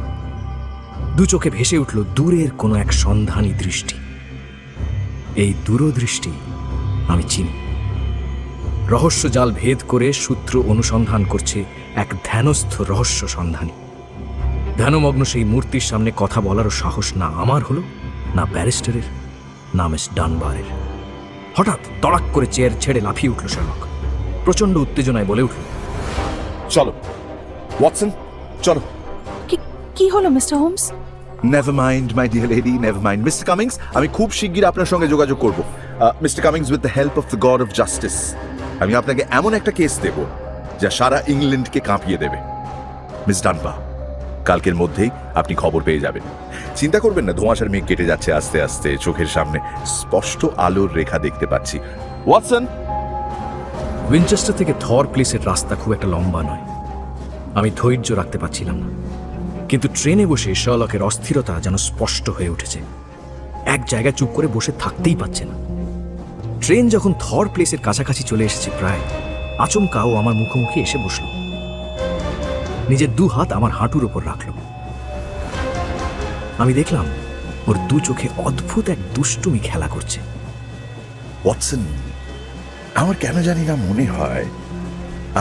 S2: দু চোখে ভেসে উঠল দূরের কোনো এক সন্ধানী দৃষ্টি। এই দূরদৃষ্টি আমি চিনি। রহস্য জাল ভেদ করে সূত্র অনুসন্ধান করছে এক ধ্যানস্থ রহস্য সন্ধানী। ধ্যানমগ্ন সেই মূর্তির সামনে কথা বলারও সাহস না আমার হলো, না ব্যারিস্টারের, না মিস ডানবারের। হঠাৎ তড়াক করে চেয়ার ছেড়ে লাফিয়ে উঠল শার্লক। প্রচন্ড উত্তেজনায় বলে উঠল,
S1: চলো ওয়াটসন, চলো।
S7: কি হলো mister Holmes?
S1: Never mind my dear lady, never mind. Mister Cummings, আমি খুব শিগগির আপনার সঙ্গে যোগাযোগ করব। Mister Cummings, with the help of the god of justice, আমি আপনাকে এমন একটা কেস দেব যা সারা ইংল্যান্ডকে কাঁপিয়ে দেবে। মিস ডানবা, কালকের মধ্যেই আপনি খবর পেয়ে যাবেন। চিন্তা করবেন না, ধোঁয়াশার মেঘ কেটে যাচ্ছে আস্তে আস্তে, চোখের সামনে স্পষ্ট আলোর রেখা দেখতে পাচ্ছি। ওয়াটসন,
S2: উইনচেস্টার থেকে থর প্লেসের রাস্তা খুব একটা লম্বা নয়। আমি ধৈর্য রাখতে পারছিলাম না, কিন্তু ট্রেনে বসে শার্লকের অস্থিরতা যেন স্পষ্ট হয়ে উঠেছে। এক জায়গায় চুপ করে বসে থাকতেই পারছে না। ট্রেন যখন থর প্লেসের কাছাকাছি চলে এসেছে প্রায়, আচমকা ও আমার মুখোমুখি এসে বসল। নিজের দু হাত আমার হাঁটুর ওপর রাখল। আমি দেখলাম ওর দু চোখে অদ্ভুত এক দুষ্টুমি খেলা করছে।
S1: ওয়াটসন, আমার কেন জানি না মনে হয়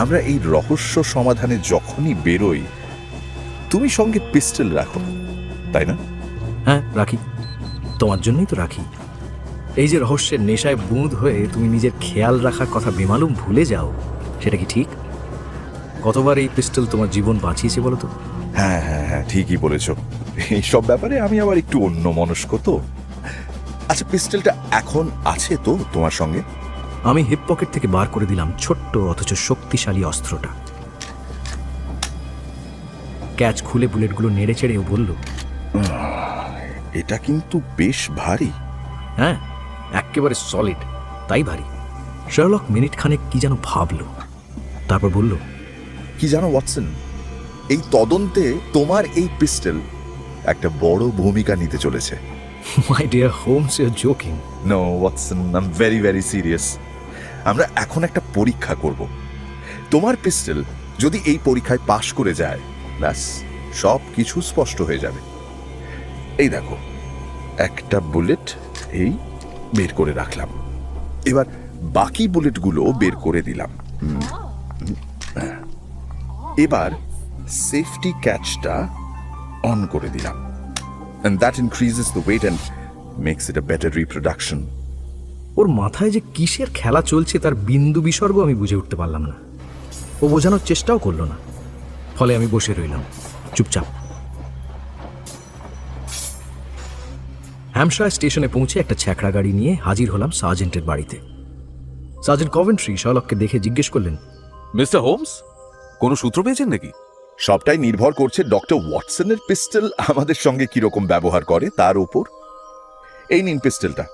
S1: আমরা এই রহস্য সমাধানে যখনই বেরোই তুমি সঙ্গে পিস্টল রাখো, তাই না?
S2: হ্যাঁ, রাখি। তোমার জন্যই তো রাখি। এই যে রহস্যের নেশায় বুঁদ হয়ে তুমি নিজের খেয়াল রাখার কথা বেমালুম ভুলে যাও, সেটা কি ঠিক? কতবার এই পিস্টল তোমার জীবন বাঁচিয়েছে বলো তো?
S1: হ্যাঁ হ্যাঁ হ্যাঁ, ঠিকই বলেছ। এইসব ব্যাপারে আমি আবার একটু অন্য মনস্ক তো। আচ্ছা, পিস্টলটা এখন আছে তো তোমার সঙ্গে?
S2: আমি হিপ পকেট থেকে বার করে দিলাম ছোট্ট অথচ শক্তিশালী অস্ত্রটা। ক্যাচ খুলে বুলেটগুলো নেড়ে চেড়ে ও বলল,
S1: এটা কিন্তু বেশ ভারী।
S2: হ্যাঁ, একেবারে সলিড, তাই ভারী। শার্লক মিনিট খানেক কি যেন ভাবলো, তারপর বলল,
S1: কি জানো ওয়াটসন, এই তদন্তে তোমার এই পিস্টল একটা বড় ভূমিকা নিতে চলেছে।
S2: My dear Holmes, you are joking.
S1: No Watson, I am very very serious. আমরা এখন একটা পরীক্ষা করব। তোমার পিস্টল যদি এই পরীক্ষায় পাশ করে যায়, ব্যাস সব কিছু স্পষ্ট হয়ে যাবে। এই দেখো, একটা বুলেট এই বের করে রাখলাম, এবার বাকি বুলেটগুলো বের করে দিলাম। এবার সেফটি ক্যাচটা অন করে দিলাম, and that increases the weight and makes it a better reproduction.
S2: ওর মাথায় যে কিসের খেলা চলছে তার বিন্দু বিসর্গ আমি বুঝে উঠতে পারলাম না। ও বোঝানোর চেষ্টাও করলো না, ফলে আমি বসে রইলাম চুপচাপ। হ্যাম্পশায়ার স্টেশনে পৌঁছে একটা ছ্যাঁকড়া গাড়ি নিয়ে হাজির হলাম সার্জেন্টের বাড়িতে। সার্জেন্ট কভেন্ট্রি শার্লককে দেখে জিজ্ঞেস করলেন,
S5: মিস্টার হোমস, কোনো সূত্র পেয়েছেন নাকি?
S1: সবটাই নির্ভর করছে ডক্টর ওয়াটসনের পিস্টল আমাদের সঙ্গে কিরকম ব্যবহার করে তার উপর। এই নিন পিস্টলটা।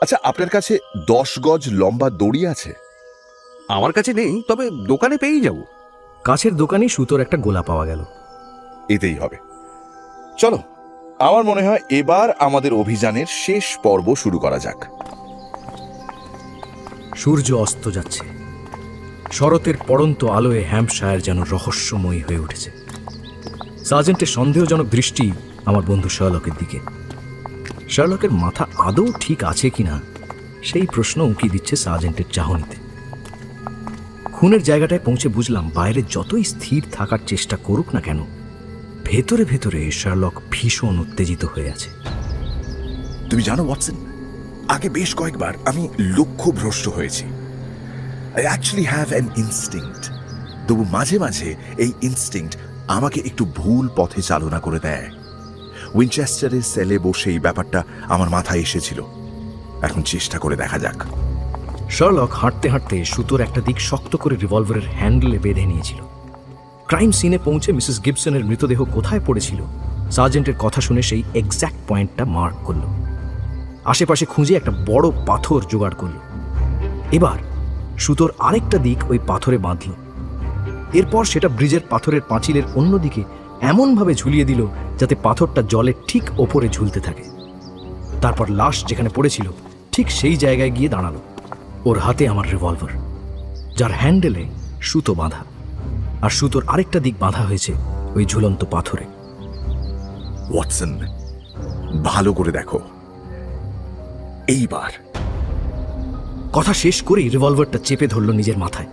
S1: আচ্ছা, আপনার কাছে 10 গজ লম্বা দড়ি আছে?
S5: আমার কাছে নেই, তবে দোকানে পেয়েই যাব।
S2: কাছের দোকানে সুতোর একটা গোলা পাওয়া গেল।
S1: এতেই হবে। চলো, আমার মনে হয় এবার আমাদের অভিযানের শেষ পর্ব শুরু করা যাক।
S2: সূর্য অস্ত যাচ্ছে। শরতের পড়ন্ত আলোয় হ্যাম্পশায়ার যেন রহস্যময়ী হয়ে উঠেছে। সার্জেন্টের সন্দেহজনক দৃষ্টি আমার বন্ধু শার্লকের দিকে। শার্লকের মাথা আদৌ ঠিক আছে কিনা সেই প্রশ্ন উঁকি দিচ্ছে সার্জেন্টের চাহনিতে। খুনের জায়গাটায় পৌঁছে বুঝলাম, বাইরে যতই স্থির থাকার চেষ্টা করুক না কেন, ভেতরে ভেতরে শার্লক ভীষণ উত্তেজিত হয়ে আছে।
S1: তুমি জানো ওয়াটসন, আগে বেশ কয়েকবার আমি লক্ষ্যভ্রষ্ট হয়েছি। I actually have an instinct. তবু মাঝে মাঝে এই ইনস্টিংক্ট আমাকে একটু ভুল পথে চালনা করে দেয়। উইনচেস্টারের সেলে বসে এই ব্যাপারটা আমার মাথায় এসেছিল। এখন চেষ্টা করে দেখা যাক।
S2: শার্লক হাঁটতে হাঁটতে সুতোর একটা দিক শক্ত করে রিভলভারের হ্যান্ডেলে বেঁধে নিয়েছিল। ক্রাইম সিনে পৌঁছে মিসেস গিবসনের মৃতদেহ কোথায় পড়েছিল সার্জেন্টের কথা শুনে সেই এক্স্যাক্ট পয়েন্টটা মার্ক করল। আশেপাশে খুঁজে একটা বড় পাথর জোগাড় করল। এবার সুতোর আরেকটা দিক ওই পাথরে বাঁধল। এরপর সেটা ব্রিজের পাথরের পাঁচিলের অন্যদিকে এমনভাবে ঝুলিয়ে দিল যাতে পাথরটা জলের ঠিক ওপরে ঝুলতে থাকে। তারপর লাশ যেখানে পড়েছিল ঠিক সেই জায়গায় গিয়ে দাঁড়ালো। ওর হাতে আমার রিভলভার, যার হ্যান্ডেলে সুতো বাঁধা, আর সুতোর আরেকটা দিক বাঁধা হয়েছে ওই ঝুলন্ত পাথরে।
S1: ওয়াটসন, ভালো করে দেখো এইবার।
S2: কথা শেষ করেই রিভলভারটা চেপে ধরল নিজের মাথায়,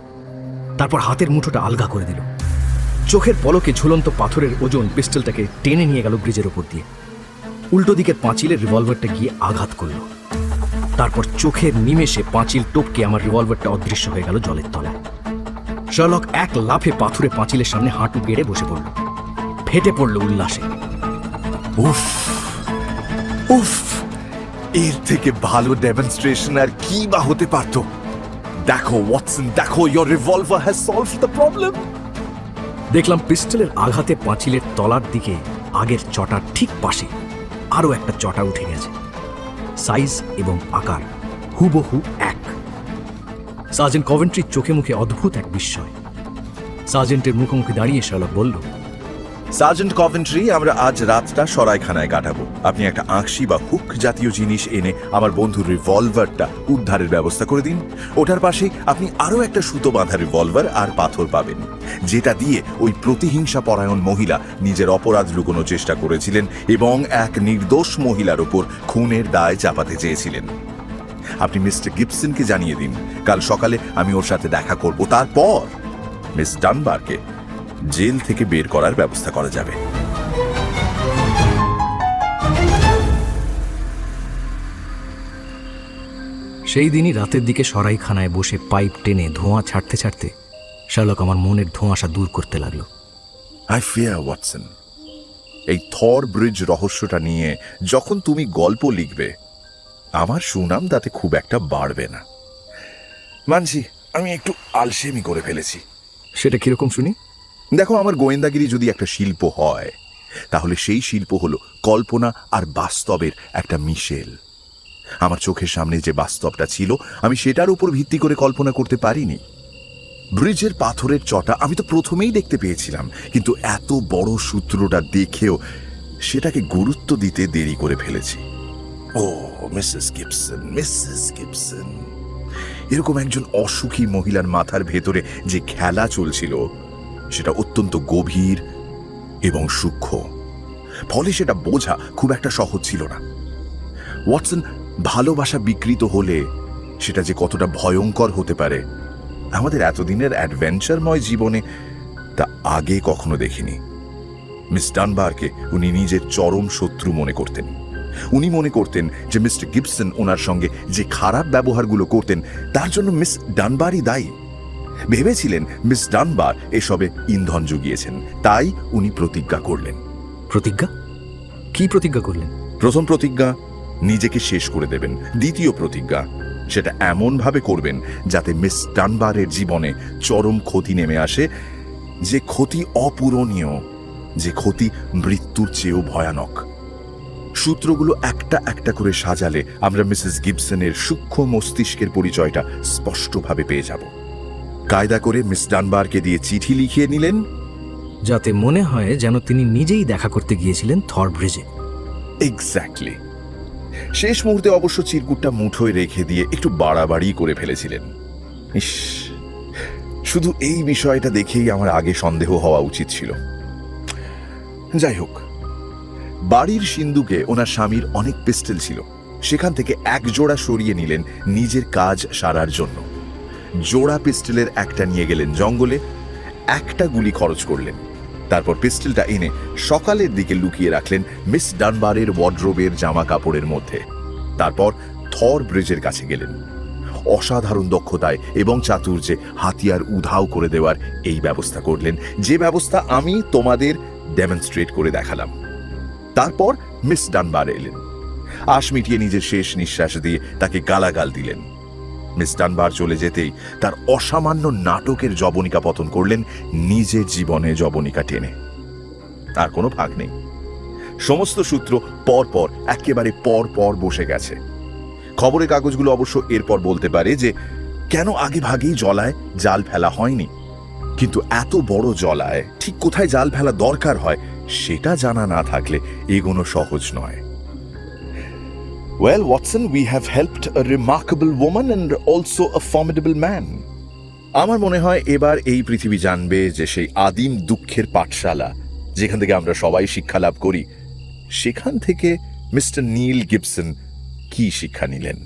S2: তারপর হাতের মুঠোটা আলগা করে দিল। চোখের পলকে ঝুলন্ত পাথরের ওজন পিস্টলটাকে টেনে নিয়ে গেল ব্রিজের ওপর দিয়ে। উল্টো দিকের পাঁচিলে রিভলভারটা গিয়ে আঘাত করল। তারপর চোখের নিমেষে পাঁচিল টপকে আমার রিভলভারটা অদৃশ্য হয়ে গেল জলের তলায়। শার্লক এক লাফে পাথুরে পাঁচিলের সামনে হাঁটু গেড়ে বসে পড়ল, ফেটে পড়ল উল্লাসে।
S1: উফ উফ, এর থেকে ভালো ডেমনস্ট্রেশন আর কি বা হতে পারত। দেখো ওয়াটসন, দেখো, your revolver has solved the problem.
S2: দেখলাম পিস্টলের আঘাতে পাঁচিলের তলার দিকে আগের চটার ঠিক পাশে আরও একটা চটা উঠে গেছে। সাইজ এবং আকার হুবহু এক। সার্জেন্ট কভেন্ট্রির চোখে মুখে অদ্ভুত এক বিস্ময়। সার্জেন্টের মুখোমুখি দাঁড়িয়ে শার্লক বলল,
S1: সার্জেন্ট কভেন্ট্রি, আমরা আজ রাতটা সরাইখানায় কাটাবো। আপনি একটা আঁকশি বা হুক জাতীয় জিনিস এনে আমার বন্ধুর রিভলভারটা উদ্ধারের ব্যবস্থা করে দিন। ওটার পাশেই আপনি আরও একটা সুতো বাঁধা রিভলভার আর পাথর পাবেন, যেটা দিয়ে ওই প্রতিহিংসা পরায়ণ মহিলা নিজের অপরাধ লুকোনোর চেষ্টা করেছিলেন এবং এক নির্দোষ মহিলার ওপর খুনের দায় চাপাতে চেয়েছিলেন। আপনি মিস্টার গিবসনকে জানিয়ে দিন কাল সকালে আমি ওর সাথে দেখা করব। তারপর মিস ডানবারকে জেল থেকে বের করার ব্যবস্থা করা যাবে।
S2: সেই দিনই রাতের দিকে সরাইখানায় বসে পাইপ টেনে ধোঁয়া ছাড়তে ছাড়তে শার্লক আমার মনের ধোঁয়াশা দূর করতে লাগলো।
S1: আই ফিয়ার ওয়াটসন, এই থর ব্রিজ রহস্যটা নিয়ে যখন তুমি গল্প লিখবে আমার সুনাম তাতে খুব একটা বাড়বে না। মানছি আমি একটু আলসেমি করে ফেলেছি।
S2: সেটা কিরকম শুনি?
S1: দেখো, আমার গোয়েন্দাগিরি যদি একটা শিল্প হয় তাহলে সেই শিল্প হলো কল্পনা আর বাস্তবের একটা মিশেল। আমার চোখের সামনে যে বাস্তবটা ছিল আমি সেটার উপর ভিত্তি করে কল্পনা করতে পারিনি। ব্রিজের পাথরের চটা আমি তো প্রথমেই দেখতে পেয়েছিলাম, কিন্তু এত বড় সূত্রটা দেখেও সেটাকে গুরুত্ব দিতে দেরি করে ফেলেছি। ও মিসেস গিবসন, এরকম একজন অসুখী মহিলার মাথার ভেতরে যে খেলা চলছিল সেটা অত্যন্ত গভীর এবং সূক্ষ্ম, ফলে সেটা বোঝা খুব একটা সহজ ছিল না। ওয়াটসন, ভালোবাসা বিকৃত হলে সেটা যে কতটা ভয়ঙ্কর হতে পারে আমাদের এতদিনের অ্যাডভেঞ্চারময় জীবনে তা আগে কখনো দেখিনি। মিস ডানবারকে উনি নিজের চরম শত্রু মনে করতেন। উনি মনে করতেন যে মিস্টার গিবসন ওনার সঙ্গে যে খারাপ ব্যবহারগুলো করতেন তার জন্য মিস ডানবারই দায়ী। ভেবেছিলেন মিস ডানবার এসবে ইন্ধন জুগিয়েছেন, তাই উনি প্রতিজ্ঞা করলেন।
S2: প্রতিজ্ঞা? কি প্রতিজ্ঞা করলেন?
S1: প্রথম প্রতিজ্ঞা, নিজেকে শেষ করে দেবেন। দ্বিতীয় প্রতিজ্ঞা, সেটা এমনভাবে করবেন যাতে মিস ডানবারের জীবনে চরম ক্ষতি নেমে আসে, যে ক্ষতি অপূরণীয়, যে ক্ষতি মৃত্যুর চেয়েও ভয়ানক। সূত্রগুলো একটা একটা করে সাজালে আমরা মিসেস গিবসনের সূক্ষ্ম মস্তিষ্কের পরিচয়টা স্পষ্টভাবে পেয়ে যাব। কায়দা করে মিস ডানবারকে দিয়ে চিঠি লিখিয়ে নিলেন,
S2: যাতে মনে হয় যেন তিনি নিজেই দেখা করতে গিয়েছিলেন থর ব্রিজে।
S1: এক্স্যাক্টলি। শেষ মুহূর্তে অবশ্য চিরকুটটা মুঠোয় রেখে দিয়ে একটু বাড়াবাড়ি করে ফেলেছিলেন। ইস, শুধু এই বিষয়টা দেখেই আমার আগে সন্দেহ হওয়া উচিত ছিল। যাই হোক, বাড়ির সিন্দুকে ওনার স্বামীর অনেক পিস্টল ছিল, সেখান থেকে এক জোড়া সরিয়ে নিলেন নিজের কাজ সারার জন্য। জোড়া পিস্টলের একটা নিয়ে গেলেন জঙ্গলে, একটা গুলি খরচ করলেন। তারপর পিস্টলটা এনে সকালের দিকে লুকিয়ে রাখলেন মিস ডানবারের ওয়ার্ড্রোবের জামা কাপড়ের মধ্যে। তারপর থর ব্রিজের কাছে গেলেন। অসাধারণ দক্ষতায় এবং চাতুর্যে হাতিয়ার উধাও করে দেওয়ার এই ব্যবস্থা করলেন, যে ব্যবস্থা আমি তোমাদের ডেমনস্ট্রেট করে দেখালাম। তারপর মিস ডানবার এলেন। আশ মিটিয়ে নিজের শেষ নিঃশ্বাস দিয়ে তাকে গালাগাল দিলেন। মিস ডানবার চলে যেতেই তার অসামান্য নাটকের জবনিকা পতন করলেন নিজের জীবনে জবনিকা টেনে। আর কোনো ভাগ নেই। সমস্ত সূত্র পর একেবারে পর বসে গেছে। খবরের কাগজগুলো অবশ্য এরপর বলতে পারে যে কেন আগে ভাগেই জলায় জাল ফেলা হয়নি, কিন্তু এত বড় জলায় ঠিক কোথায় জাল ফেলা দরকার হয় সেটা জানা না থাকলে এগোনো সহজ নয়। Well, Watson, we have helped a remarkable woman and also a formidable man. আমার মনে হয় এবার এই পৃথিবী জানবে যে সেই আদিম দুঃখের পাঠশালা যেখান থেকে আমরা সবাই শিক্ষা লাভ করি, সেখান থেকে মিস্টার নীল গিবসন কি শিক্ষা নিলেন।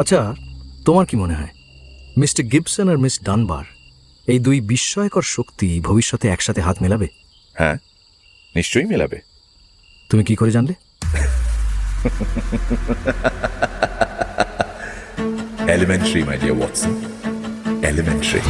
S2: আচ্ছা, তোমার কি মনে হয় মিস্টার গিবসন আর মিস ডানবার এই দুই বিস্ময়কর শক্তি ভবিষ্যতে একসাথে হাত মেলাবে?
S1: হ্যাঁ, নিশ্চয়ই মেলাবে।
S2: তুমি কি করে জানলে?
S1: Elementary, my dear Watson. Elementary.